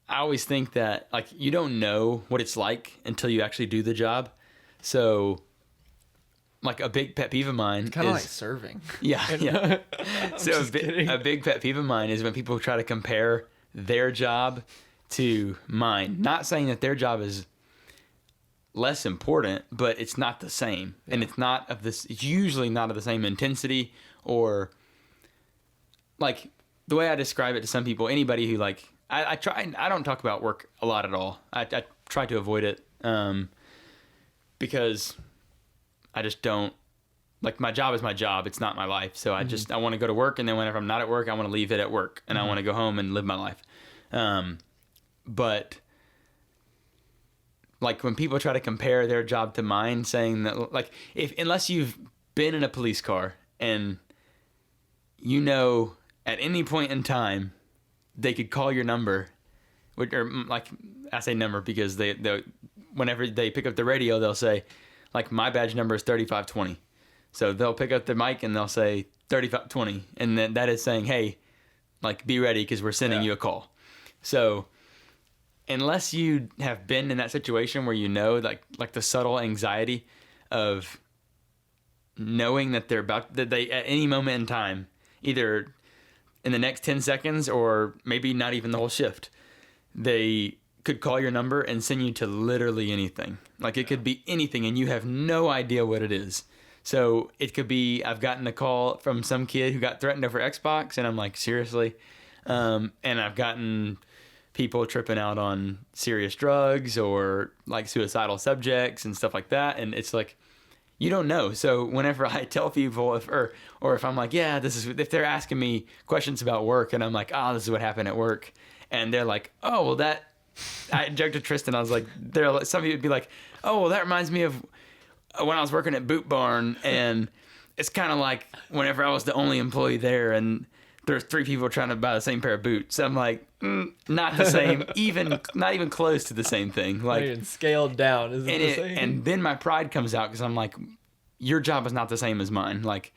I always think that like you don't know what it's like until you actually do the job. So, like a big pet peeve of mine Kind of is like serving. yeah, yeah. So kidding. a big pet peeve of mine is when people try to compare their job to mine. Not saying that their job is less important, but it's not the same, and it's not of this. It's usually not of the same intensity, or like the way I describe it to some people. Anybody who like I try. I don't talk about work a lot at all. I try to avoid it because I just don't. Like my job is my job. It's not my life. So I want to go to work, and then whenever I'm not at work, I want to leave it at work, and I want to go home and live my life. But like when people try to compare their job to mine, saying that like unless you've been in a police car and you know at any point in time they could call your number, or like I say number because they whenever they pick up the radio they'll say like my badge number is 3520. So they'll pick up the mic and they'll say 3520, and then that is saying, hey, like be ready because we're sending you a call. So unless you have been in that situation where you know like the subtle anxiety of knowing that that they at any moment in time, either in the next 10 seconds or maybe not even the whole shift, they could call your number and send you to literally anything. Like it could be anything and you have no idea what it is. So it could be, I've gotten a call from some kid who got threatened over Xbox, and I'm like, seriously? And I've gotten people tripping out on serious drugs or like suicidal subjects and stuff like that. And it's like, you don't know. So whenever I tell people or if I'm like, yeah, if they're asking me questions about work and I'm like, oh, this is what happened at work. And they're like, oh, well I joked to Tristan. I was like, some people would be like, oh, well, that reminds me of when I was working at Boot Barn, and it's kind of like whenever I was the only employee there and there's 3 people trying to buy the same pair of boots. I'm like, not the same, not even close to the same thing. Like even scaled down, isn't it the same? And then my pride comes out because I'm like, your job is not the same as mine. Like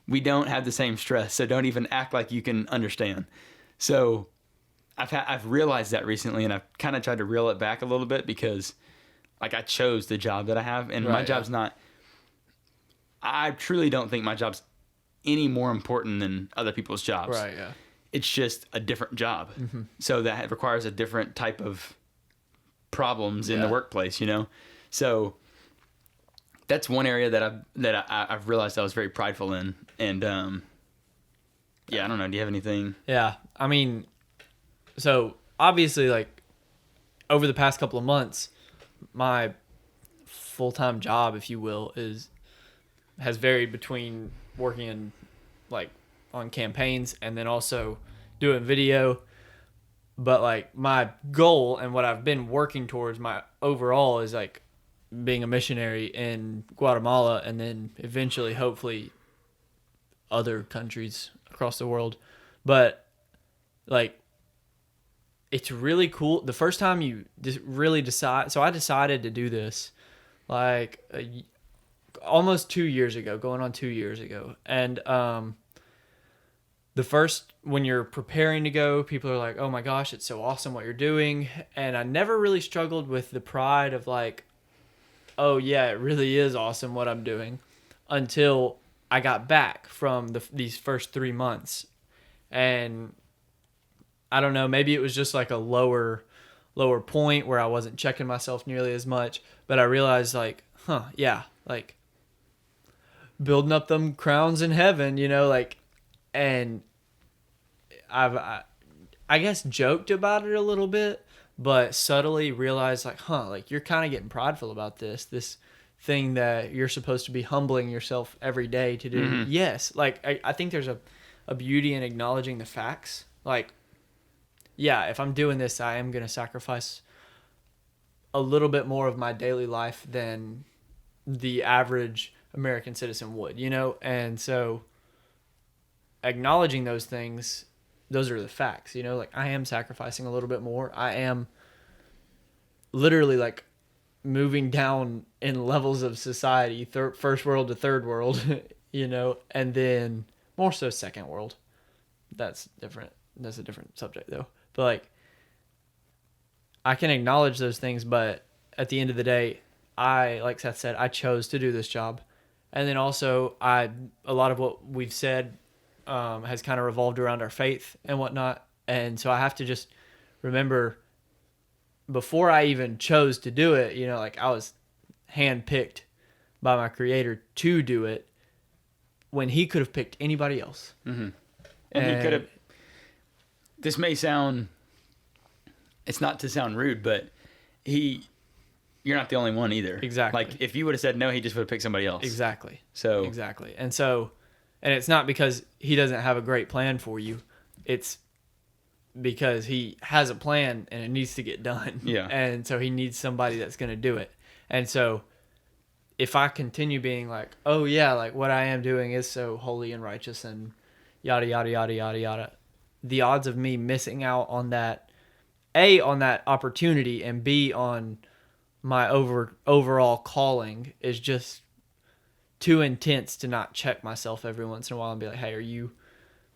we don't have the same stress, so don't even act like you can understand. So I've realized that recently, and I've kind of tried to reel it back a little bit because like I chose the job that I have, and my job's not. I truly don't think my job's any more important than other people's jobs. Right. Yeah. It's just a different job, so that requires a different type of problems in the workplace. You know, so that's one area that I've realized I was very prideful in, and I don't know. Do you have anything? Yeah, I mean, so obviously, like over the past couple of months, my full-time job, if you will, has varied between working in like on campaigns and then also doing video. But like my goal and what I've been working towards, my overall, is like being a missionary in Guatemala and then eventually hopefully other countries across the world. But like it's really cool. The first time you really decide, so I decided to do this like almost 2 years ago, going on 2 years ago. And the first, when you're preparing to go, people are like, oh my gosh, it's so awesome what you're doing. And I never really struggled with the pride of like, oh yeah, it really is awesome what I'm doing, until I got back from these first 3 months. And I don't know, maybe it was just like a lower point where I wasn't checking myself nearly as much, but I realized like, like building up them crowns in heaven, you know, like, and I guess joked about it a little bit, but subtly realized like, like you're kind of getting prideful about this thing that you're supposed to be humbling yourself every day to do. Mm-hmm. Yes. Like I think there's a beauty in acknowledging the facts. Like, yeah, if I'm doing this, I am going to sacrifice a little bit more of my daily life than the average American citizen would, you know? And so acknowledging those things, those are the facts, you know? Like I am sacrificing a little bit more. I am literally like moving down in levels of society, first world to third world, you know, and then more so second world. That's different. That's a different subject though. But like, I can acknowledge those things, but at the end of the day, like Seth said, I chose to do this job. And then also a lot of what we've said has kind of revolved around our faith and whatnot. And so I have to just remember, before I even chose to do it, you know, like I was handpicked by my creator to do it when he could have picked anybody else. Mm-hmm. And he could have, this may sound, it's not to sound rude, but you're not the only one either. Exactly. Like if you would have said no, he just would have picked somebody else. Exactly. So exactly. And it's not because he doesn't have a great plan for you. It's because he has a plan and it needs to get done. Yeah. And so he needs somebody that's going to do it. And so if I continue being like, oh yeah, like what I am doing is so holy and righteous and yada, yada, yada, yada, yada, the odds of me missing out on that, A, on that opportunity, and B, on my overall calling is just too intense to not check myself every once in a while and be like, hey, are you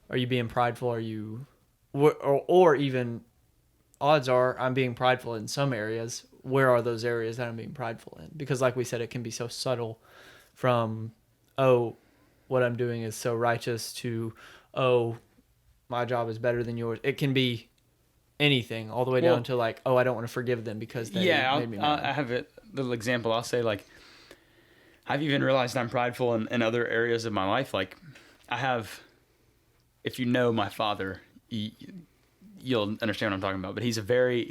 being prideful? Are you, or even odds are I'm being prideful in some areas. Where are those areas that I'm being prideful in? Because like we said, it can be so subtle from, oh, what I'm doing is so righteous to, oh, my job is better than yours. It can be anything, all the way down to like, oh, I don't want to forgive them because they made me mad. I have a little example. I'll say, like, I've even realized I'm prideful in other areas of my life. Like, I have, if you know my father, you'll understand what I'm talking about. But he's a very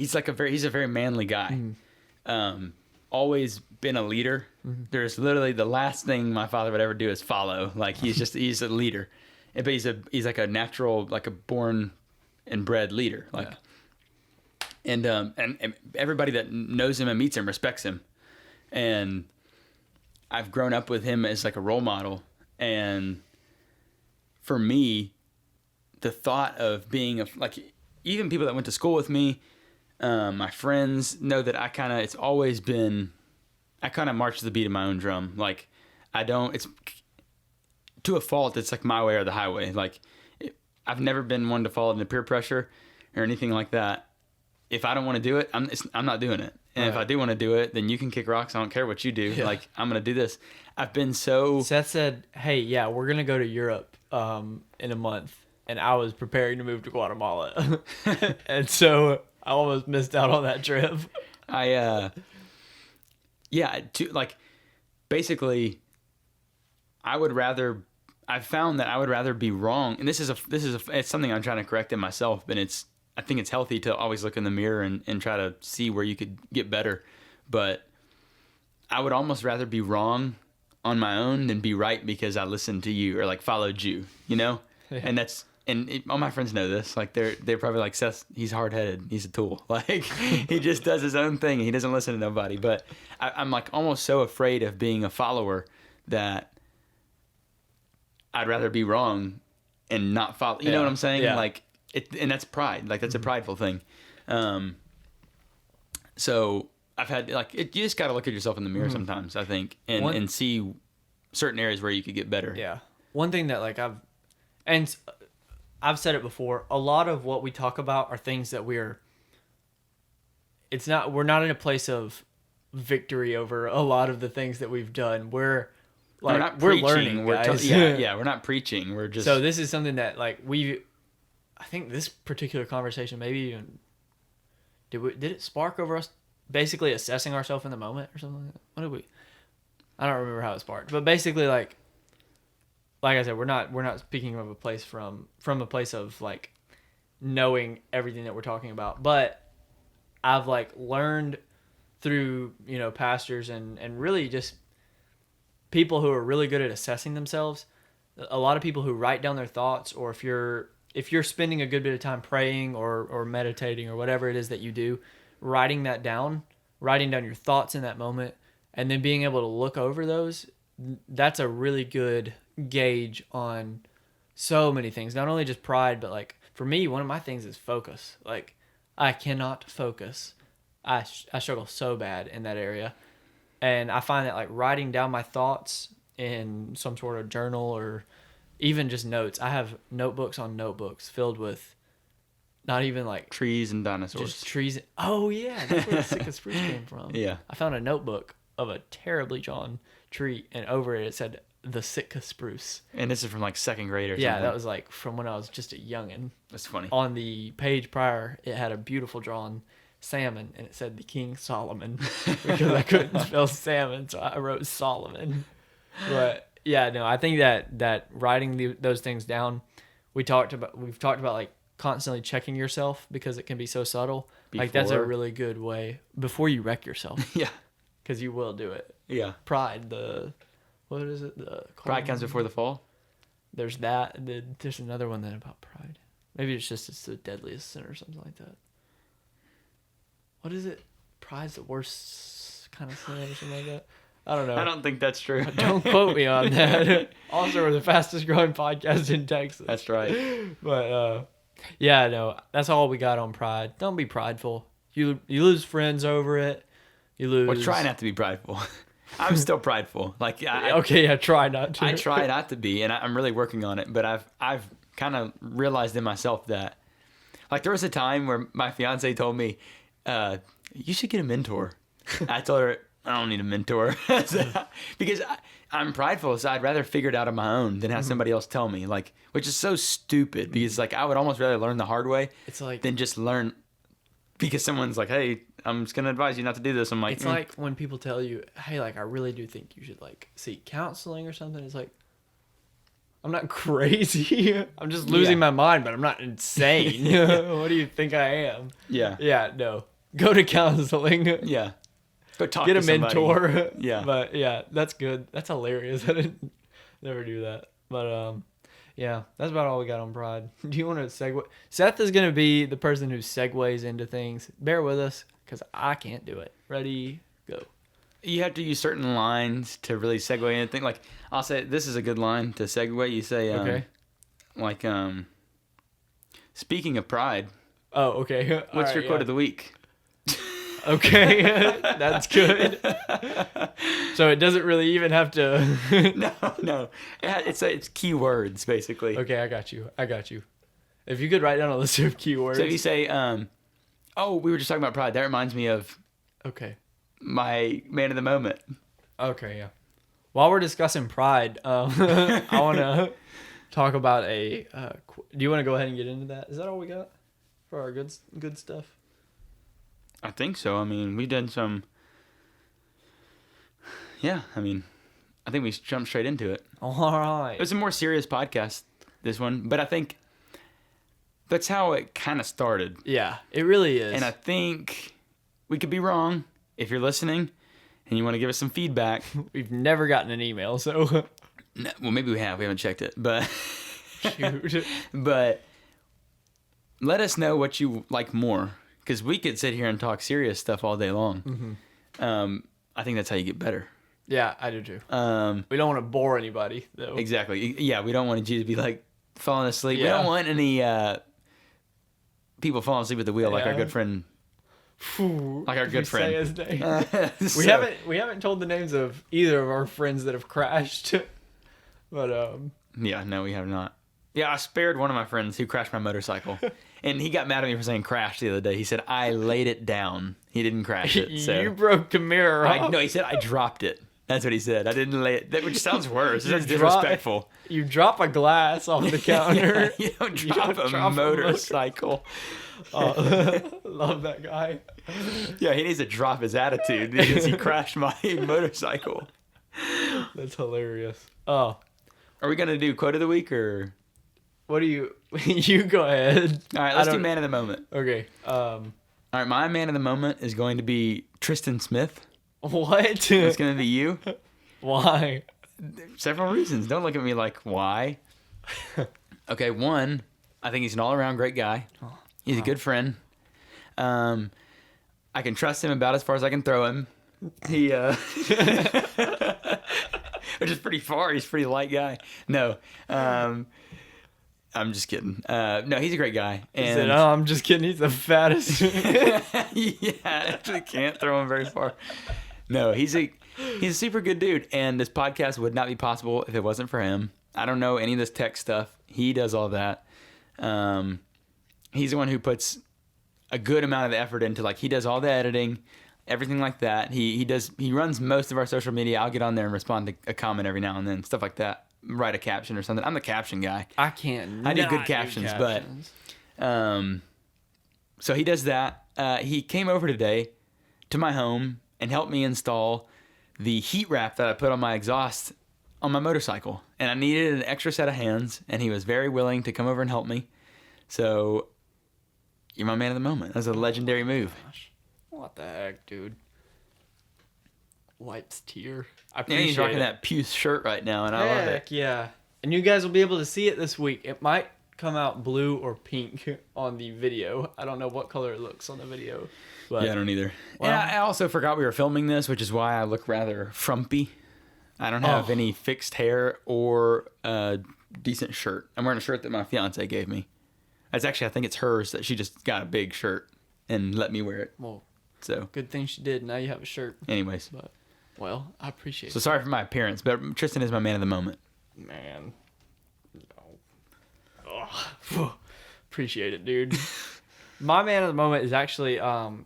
manly guy. Mm-hmm. Always been a leader. Mm-hmm. There's literally the last thing my father would ever do is follow. Like he's a leader, but he's like a natural, like a born and bred leader. Like, yeah. And everybody that knows him and meets him respects him, and I've grown up with him as like a role model. And for me, the thought of being like, even people that went to school with me, my friends know that I kind of march to the beat of my own drum. Like it's to a fault. It's like my way or the highway. Like I've never been one to fall into peer pressure or anything like that. If I don't want to do it, I'm not doing it. And if I do want to do it, then you can kick rocks. I don't care what you do. Yeah. Like, I'm going to do this. I've been so... Seth said, hey, yeah, we're going to go to Europe in a month. And I was preparing to move to Guatemala. And so I almost missed out on that trip. Basically, I've found that I would rather be wrong. And it's something I'm trying to correct in myself, but I think it's healthy to always look in the mirror and try to see where you could get better. But I would almost rather be wrong on my own than be right because I listened to you or like followed you, you know? Yeah. And all my friends know this. Like they're probably like, Seth, he's hard-headed. He's a tool. Like he just does his own thing. He doesn't listen to nobody. But I'm like almost so afraid of being a follower that I'd rather be wrong and not follow. You know what I'm saying? Yeah. Like, and that's pride. Like that's a prideful thing. So I've had you just got to look at yourself in the mirror sometimes, I think, and see certain areas where you could get better. Yeah. One thing that like I've said it before, a lot of what we talk about are things that we're not in a place of victory over a lot of the things that we've done. We're learning, guys. We're not preaching. We're just... So this is something that like I think this particular conversation maybe even did it spark over us basically assessing ourselves in the moment or something like that? What did we? I don't remember how it sparked, but basically like I said, we're not speaking of a place from a place of like knowing everything that we're talking about, but I've like learned through, you know, pastors and really just people who are really good at assessing themselves. A lot of people who write down their thoughts, or if you're spending a good bit of time praying or meditating or whatever it is that you do, writing down your thoughts in that moment, and then being able to look over those, that's a really good gauge on so many things. Not only just pride, but like for me, one of my things is focus. Like I cannot focus. I struggle so bad in that area. And I find that like writing down my thoughts in some sort of journal or even just notes. I have notebooks on notebooks filled with not even like trees and dinosaurs. just trees. Oh yeah, that's where the Sitka spruce came from. Yeah. I found a notebook of a terribly drawn tree, and over it said the Sitka spruce. And this is from like second grade or something. Yeah, that was like from when I was just a youngin'. That's funny. On the page prior, it had a beautiful drawn salmon, and it said the King Solomon because I couldn't spell salmon, so I wrote Solomon. But yeah, no, I think that writing those things down, we've talked about like constantly checking yourself because it can be so subtle. Like that's a really good way before you wreck yourself. Yeah. Because you will do it. Yeah. Pride, what is it? Pride comes before the fall. There's that. And then there's another one then about pride. Maybe it's the deadliest sin or something like that. What is it? Pride's the worst kind of sin or something like that. I don't know. I don't think that's true. Don't quote me on that. Also, we're the fastest growing podcast in Texas. That's right. But yeah, no, that's all we got on pride. Don't be prideful. You lose friends over it. You lose. Well, try not to be prideful. I'm still prideful. Like, try not to. I try not to be, and I'm really working on it. But I've kind of realized in myself that, like, there was a time where my fiance told me, "You should get a mentor." I told her, "I don't need a mentor," because I'm prideful. So I'd rather figure it out on my own than have somebody else tell me. Like, which is so stupid because like I would almost rather learn the hard way. It's like than just learn because someone's like, "Hey, I'm just gonna advise you not to do this." I'm like, it's like when people tell you, "Hey, like I really do think you should like seek counseling or something." It's like, I'm not crazy. I'm just losing my mind, but I'm not insane. What do you think I am? Yeah. Yeah. No. Go to counseling. Yeah. Go talk Get to a somebody. mentor. Yeah. But yeah, that's good. That's hilarious. I didn't never do that. But yeah, that's about all we got on pride. Do you want to segue? Seth is going to be the person who segues into things. Bear with us because I can't do it. Ready, go. You have to use certain lines to really segue anything. Like, I'll say, this is a good line to segue. You say, Okay. like, speaking of pride, Oh, okay. what's your quote of the week? Okay, that's good. So it doesn't really even have to. No. It's keywords, basically. Okay, I got you. If you could write down a list of keywords. So if you say, we were just talking about pride. That reminds me of Okay. my man of the moment. Okay, yeah. While we're discussing pride, I want to talk about a. Do you want to go ahead and get into that? Is that all we got for our good stuff? I think so. I mean, we did some. Yeah, I mean, I think we jumped straight into it. All right. It was a more serious podcast, this one, but I think that's how it kind of started. Yeah, it really is. And I think we could be wrong if you're listening and you want to give us some feedback. We've never gotten an email, so. No, well, maybe we have. We haven't checked it, but. Shoot. But let us know what you like more, because we could sit here and talk serious stuff all day long. Mm-hmm. I think that's how you get better. Yeah, I do too. We don't want to bore anybody, though. Exactly. Yeah, we don't want you to be like falling asleep. Yeah. We don't want any people falling asleep at the wheel, like our good friend. Like our good friend. Say his name. We haven't told the names of either of our friends that have crashed, but Yeah, no, we have not. Yeah, I spared one of my friends who crashed my motorcycle, and he got mad at me for saying crash the other day. He said I laid it down. He didn't crash it. So. You broke the mirror off. No, he said I dropped it. That's what he said. I didn't lay it, which sounds worse. It sounds disrespectful. You drop a glass off the counter. You don't drop a motorcycle. Love that guy. Yeah, he needs to drop his attitude because he crashed my motorcycle. That's hilarious. Oh. Are we going to do quote of the week or? What do you? You go ahead. All right, let's do man of the moment. Okay. All right, my man of the moment is going to be Tristan Smith. What? It's going to be you. Why? Several reasons. Don't look at me like, why? Okay, one, I think he's an all-around great guy. He's a good friend. I can trust him about as far as I can throw him. He, which is pretty far. He's a pretty light guy. No. I'm just kidding. No, he's a great guy. He And said, "Oh, I'm just kidding. He's the fattest." yeah, I actually can't throw him very far. No, he's a super good dude, and this podcast would not be possible if it wasn't for him. I don't know any of this tech stuff. He does all that. He's the one who puts a good amount of effort into, like, he does all the editing, everything like that. He runs most of our social media. I'll get on there and respond to a comment every now and then, stuff like that. Write a caption or something. I'm the caption guy. I can't. I do good captions, but so he does that. He came over today to my home and helped me install the heat wrap that I put on my exhaust on my motorcycle, and I needed an extra set of hands, and he was very willing to come over and help me. So you're my man of the moment. That was a legendary move. Gosh, what the heck, dude? Wipes tear. I Yeah, appreciate he's rocking it. that Puce shirt right now, and I love it. Heck yeah. And you guys will be able to see it this week. It might come out blue or pink on the video. I don't know what color it looks on the video. But Yeah, I don't either. Well- And I also forgot we were filming this, which is why I look rather frumpy. I don't have any fixed hair or a decent shirt. I'm wearing a shirt that my fiance gave me. That's actually, I think it's hers, that she just got a big shirt and let me wear it. Well, So, good thing she did. Now you have a shirt. anyways. But, well, I appreciate So it. sorry for my appearance, but Tristan is my man of the moment. Man. Oh. Appreciate it, dude. My man of the moment is actually I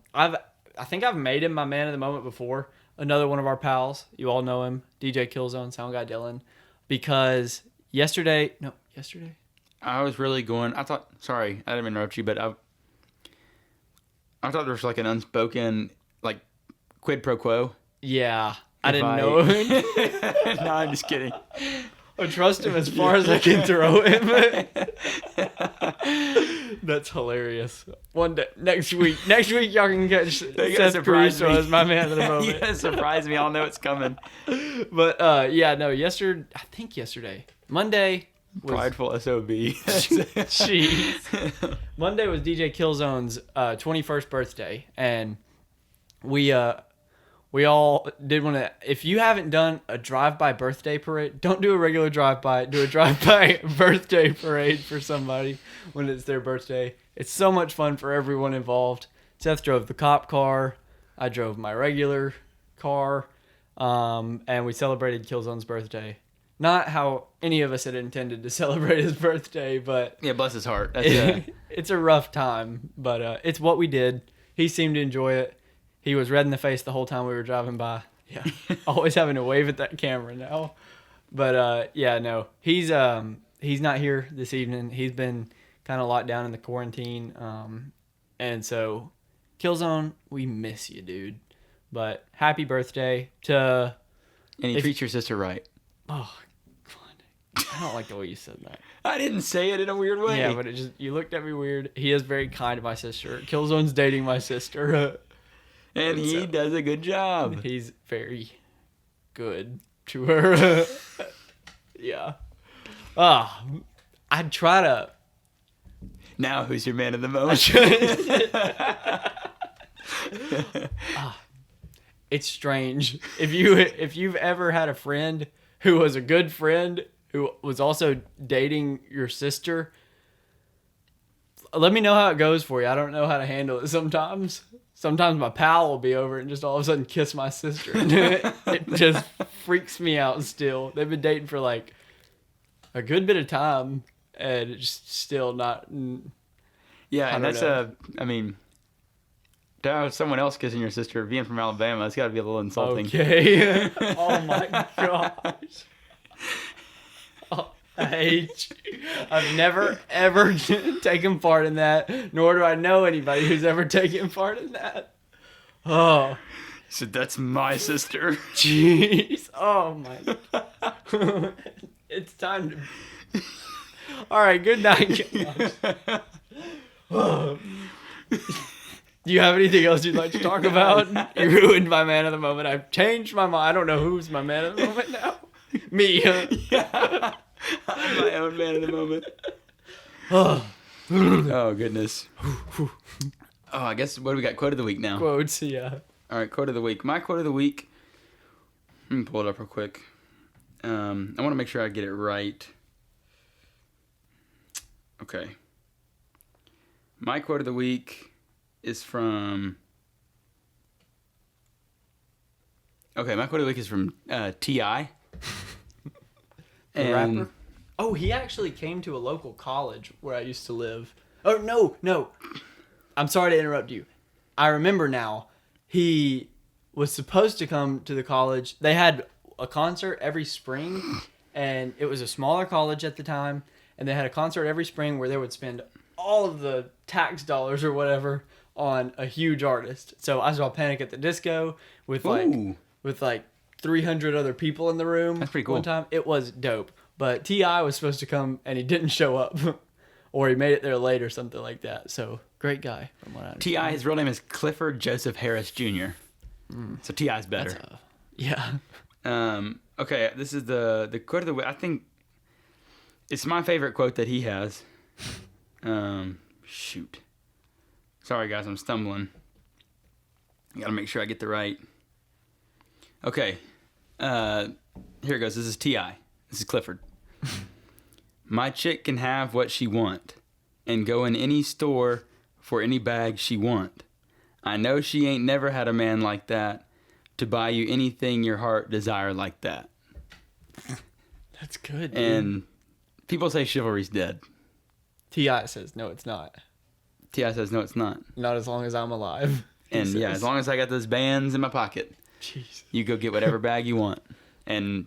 think I've made him my man of the moment before. Another one of our pals, you all know him, DJ Killzone, Sound Guy Dylan, because yesterday I was really going, sorry, I didn't interrupt you, but I thought there was like an unspoken, like, quid pro quo. yeah, I If didn't I- know him. No, I'm just kidding. I trust him as far as I can throw him. That's hilarious. One day, next week, y'all can catch You gotta Seth surprise Caruso me. as my man of the You moment. gotta surprise me. I'll know it's coming. But yeah, no, yesterday, Monday was Prideful SOB. Jeez. Monday was DJ Killzone's 21st birthday, and we all did one of. If you haven't done a drive-by birthday parade, don't do a regular drive-by. Do a drive-by birthday parade for somebody when it's their birthday. It's so much fun for everyone involved. Seth drove the cop car. I drove my regular car, and we celebrated Killzone's birthday. Not how any of us had intended to celebrate his birthday, but Yeah, bless his heart. That's, it's a rough time, but it's what we did. He seemed to enjoy it. He was red in the face the whole time we were driving by. Yeah, always having to wave at that camera now. But yeah, no, he's not here this evening. He's been kind of locked down in the quarantine, and so Killzone, we miss you, dude. But happy birthday to. and he treats your sister right. Oh, God. I don't like the way you said that. I didn't say it in a weird way. Yeah, but you looked at me weird. He is very kind to my sister. Killzone's dating my sister. and he does a good job. He's very good to her. Yeah. I'd try to. Now, who's your man of the moment? It's strange. If you've ever had a friend who was a good friend who was also dating your sister, let me know how it goes for you. I don't know how to handle it sometimes. Sometimes my pal will be over and just all of a sudden kiss my sister. It just freaks me out still. They've been dating for like a good bit of time and it's still not. Yeah, I and don't that's know. I mean, to have someone else kissing your sister, being from Alabama, it's got to be a little insulting. Okay. Oh my gosh. Oh, I hate you. I've never ever taken part in that, nor do I know anybody who's ever taken part in that. Oh, So that's my sister. jeez. Oh my God. It's time to. All right. Good night. Do you have anything else you'd like to talk about? You ruined my man of the moment. I've changed my mind. I don't know who's my man of the moment now. Me. Yeah. I'm my own man of the moment. Oh, goodness. Oh, I guess, what do we got? Quote of the week now. Quotes, yeah. All right, quote of the week. My quote of the week, let me pull it up real quick. I want to make sure I get it right. Okay. My quote of the week is from... Okay, my quote of the week is from T.I. The rapper? Oh, he actually came to a local college where I used to live. Oh, no. I'm sorry to interrupt you. I remember now. He was supposed to come to the college. They had a concert every spring, and it was a smaller college at the time, and they had a concert every spring where they would spend all of the tax dollars or whatever on a huge artist. So I saw Panic at the Disco with like 300 other people in the room. That's pretty cool. One time. It was dope. But T.I. was supposed to come, and he didn't show up. Or he made it there late or something like that. So, great guy, from what I understand. T.I., his real name is Clifford Joseph Harris Jr. So T.I.'s better. Yeah. Okay, this is the quote of the week. I think it's my favorite quote that he has. Shoot. Sorry, guys, I'm stumbling. I gotta make sure I get the right. Okay. Here it goes. This is T.I. This is Clifford. My chick can have what she want and go in any store for any bag she want. I know she ain't never had a man like that to buy you anything your heart desire like that. That's good, dude. And people say chivalry's dead. T.I. says, no, it's not. T.I. says, no, it's not. Not as long as I'm alive. And yeah, as long as I got those bands in my pocket, Jeez. you go get whatever bag you want. And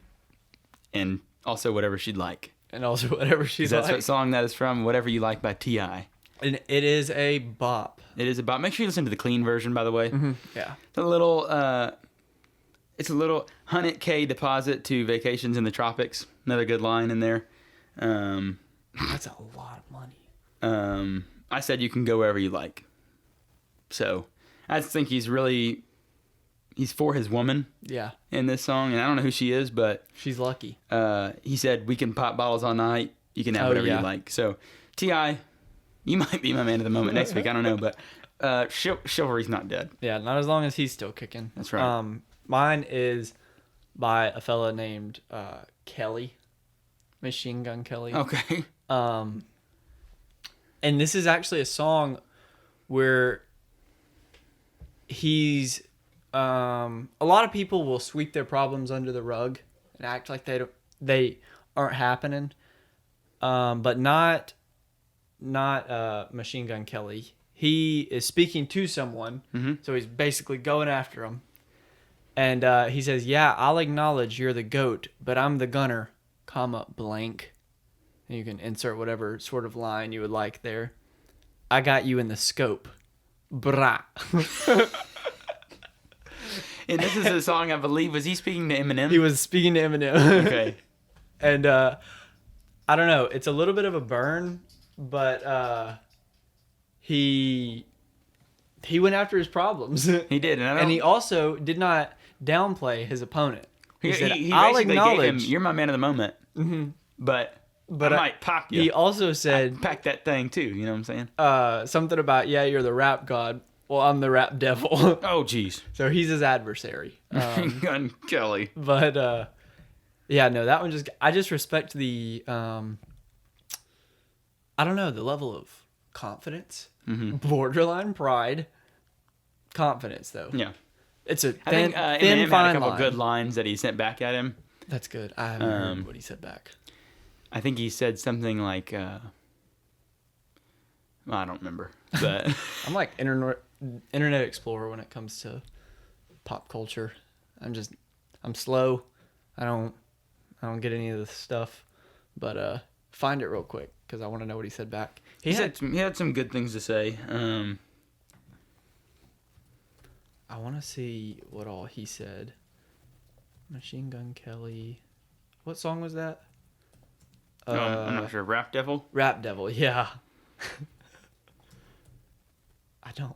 also whatever she'd like. And also whatever she's like. That's what song that is from, Whatever You Like by T.I. And it is a bop. It is a bop. Make sure you listen to the clean version, by the way. Mm-hmm. Yeah. It's a little 100K deposit to vacations in the tropics. Another good line in there. That's a lot of money. I said you can go wherever you like. So I just think he's for his woman. Yeah. In this song, and I don't know who she is, but she's lucky. He said we can pop bottles all night. You can have whatever you like. So T.I., you might be my man of the moment next week. I don't know, but chivalry's not dead. Yeah, not as long as he's still kicking. That's right. Mine is by a fella named Kelly, Machine Gun Kelly. Okay. And this is actually a song where he's a lot of people will sweep their problems under the rug and act like they aren't happening. But not Machine Gun Kelly. He is speaking to someone, so he's basically going after him. And he says, "Yeah, I'll acknowledge you're the goat, but I'm the gunner, comma blank." And you can insert whatever sort of line you would like there. I got you in the scope, brah. And this is a song, I believe, was he speaking to Eminem? He was speaking to Eminem. Okay. And I don't know. It's a little bit of a burn, but he went after his problems. He did, and he also did not downplay his opponent. He said, basically "I'll gave him, acknowledge you're my man of the moment, but I might pop you." He also said, "Pack that thing too." You know what I'm saying? Something about, "Yeah, you're the rap god. Well, I'm the rap devil." Oh, jeez. So he's his adversary. Gun Kelly. But yeah, no, that one I just respect the I don't know, the level of confidence, borderline pride, confidence though. Yeah. It's a I think thin Eminem fine had a couple line. good lines that he sent back at him. That's good. I haven't heard what he said back. I think he said something like, well, I don't remember, but I'm like Internet Explorer when it comes to pop culture. I'm slow. I don't get any of this stuff, but find it real quick because I want to know what he said back. he had some good things to say. I want to see what all he said. Machine Gun Kelly. What song was that? I'm not sure. Rap Devil? Rap Devil, yeah. I don't.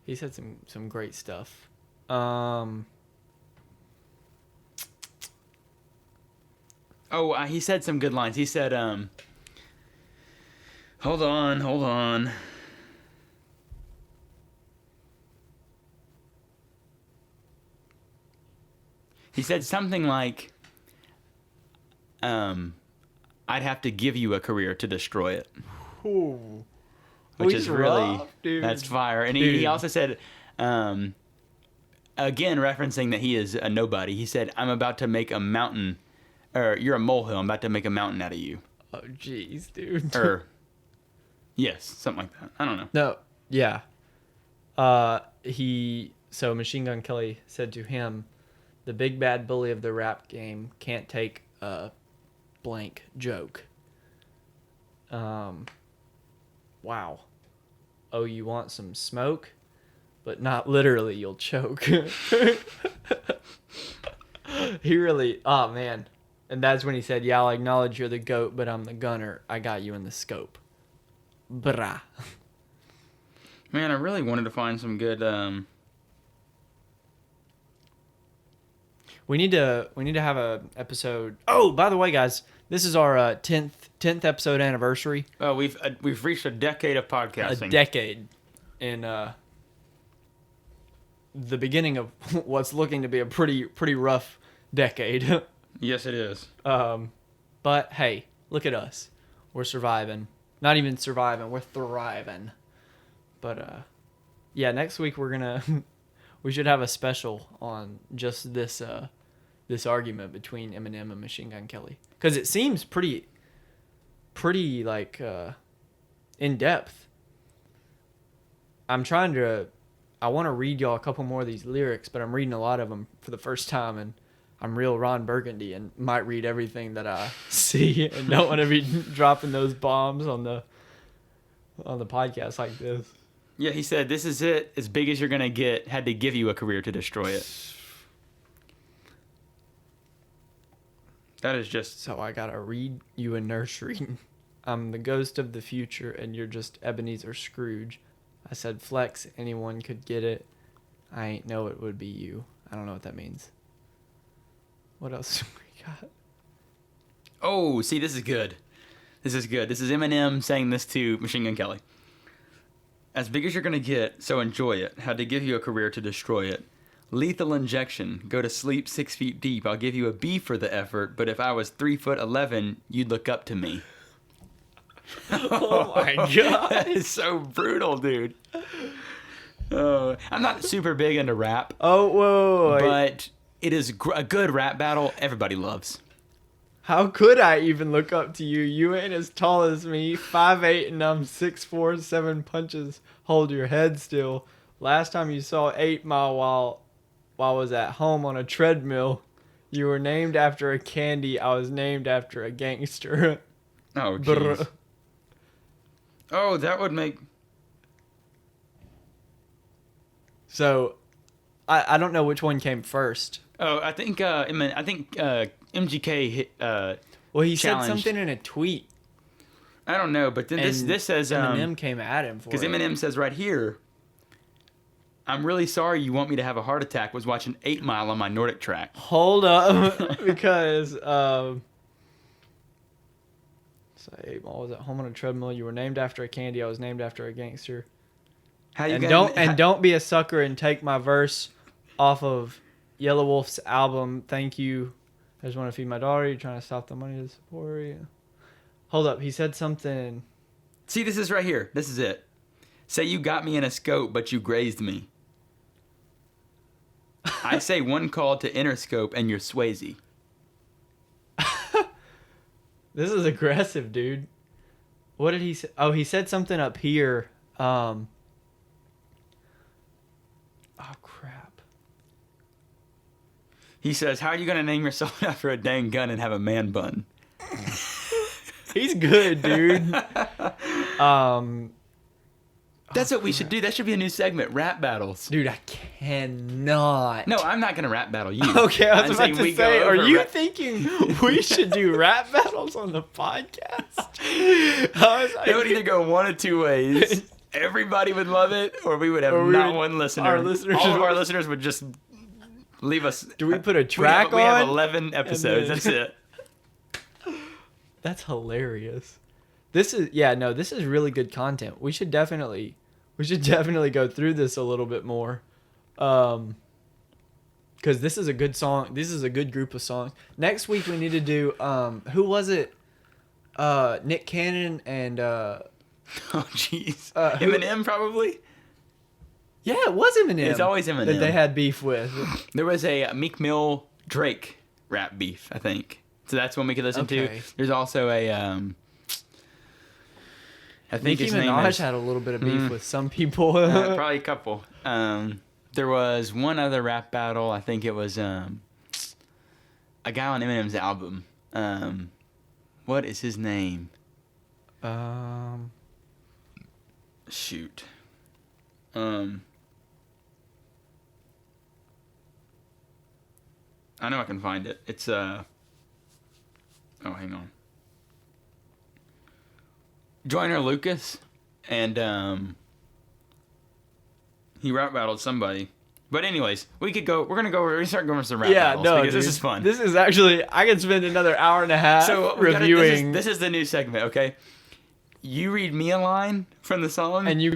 He said some great stuff. He said some good lines. He said, hold on. He said something like, I'd have to give you a career to destroy it. Ooh. Which He's is really, rough, dude. that's fire. And he also said, again, referencing that he is a nobody, he said, I'm about to make a mountain, or you're a molehill, I'm about to make a mountain out of you. Oh, jeez, dude. Or, yes, something like that. I don't know. No, yeah. So Machine Gun Kelly said to him, the big bad bully of the rap game can't take a blank joke. Wow. Oh, you want some smoke? But not literally, you'll choke. He really, oh man. And that's when he said, yeah, I'll acknowledge you're the GOAT, but I'm the gunner. I got you in the scope. Brah. Man, I really wanted to find some good, We need to have a episode. Oh, by the way, guys, this is our 10th episode anniversary. Oh, we've reached a decade of podcasting. A decade in the beginning of what's looking to be a pretty rough decade. Yes, it is. But hey, look at us. We're surviving. Not even surviving, we're thriving. But yeah, next week we should have a special on just this argument between Eminem and Machine Gun Kelly, because it seems pretty like in depth. I want to read y'all a couple more of these lyrics, but I'm reading a lot of them for the first time, and I'm real Ron Burgundy and might read everything that I see and don't want to be dropping those bombs on the podcast like this. Yeah, he said, this is it, as big as you're going to get, had to give you a career to destroy it. That is just... So I gotta read you a nursery. I'm the ghost of the future and you're just Ebenezer Scrooge. I said flex, anyone could get it. I ain't know it would be you. I don't know what that means. What else do we got? Oh, see, this is good. This is good. This is Eminem saying this to Machine Gun Kelly. As big as you're going to get, so enjoy it. Had to give you a career to destroy it. Lethal injection. Go to sleep 6 feet deep. I'll give you a B for the effort, but if I was 3'11", you'd look up to me. Oh my god. That is so brutal, dude. Oh, I'm not super big into rap. Oh, whoa. But it is a good rap battle everybody loves. How could I even look up to you? You ain't as tall as me. 5'8", and I'm 6'4", 7 punches. Hold your head still. Last time you saw 8 Mile while I was at home on a treadmill, you were named after a candy. I was named after a gangster. Oh, jeez. Oh, that would make... So, I don't know which one came first. Oh, I think MGK hit, well, he challenged. said something in a tweet. I don't know, but then this says Eminem came at him for it. because Eminem says right here, I'm really sorry you want me to have a heart attack. Was watching 8 Mile on my Nordic track. Hold up, because so 8 Mile was at home on a treadmill. You were named after a candy. I was named after a gangster. Don't be a sucker and take my verse off of Yellow Wolf's album. Thank you. I just want to feed my daughter. You're trying to stop the money to support you. Hold up. He said something. See, this is right here. This is it. Say you got me in a scope, but you grazed me. I say one call to Interscope and you're Swayze. This is aggressive, dude. What did he say? Oh, he said something up here. Oh, crap. He says, how are you going to name yourself after a dang gun and have a man bun? He's good, dude. That's what we should do. That should be a new segment, rap battles. Dude, I cannot. No, I'm not going to rap battle you. Okay, I was I'm about to we say, go are over you thinking we should do rap battles on the podcast? I was like, It would either go one of two ways. Everybody would love it, or we would have not one listener. Our listeners All of our listeners would just leave us. Do we put a track we on? We have 11 episodes. That's it. That's hilarious. This is really good content. We should definitely go through this a little bit more. Because this is a good song. This is a good group of songs. Next week we need to do, who was it? Nick Cannon and Oh, jeez. who- Eminem, probably? yeah, it was Eminem. It's always Eminem. that they had beef with. There was a Meek Mill Drake rap beef, I think. So that's one we could listen Okay. to. There's also a, I think Nicki his name Minaj is, had a little bit of beef with some people. probably a couple. There was one other rap battle. I think it was a guy on Eminem's album. What is his name? Shoot. I know I can find it. It's oh, hang on. Joyner Lucas, and he rap battled somebody. But anyways, we could go. We're gonna start going for some rap yeah, battles no, because dude. this is fun. This is actually, I could spend another hour and a half So we reviewing. this is the new segment. Okay, you read me a line from the song, and you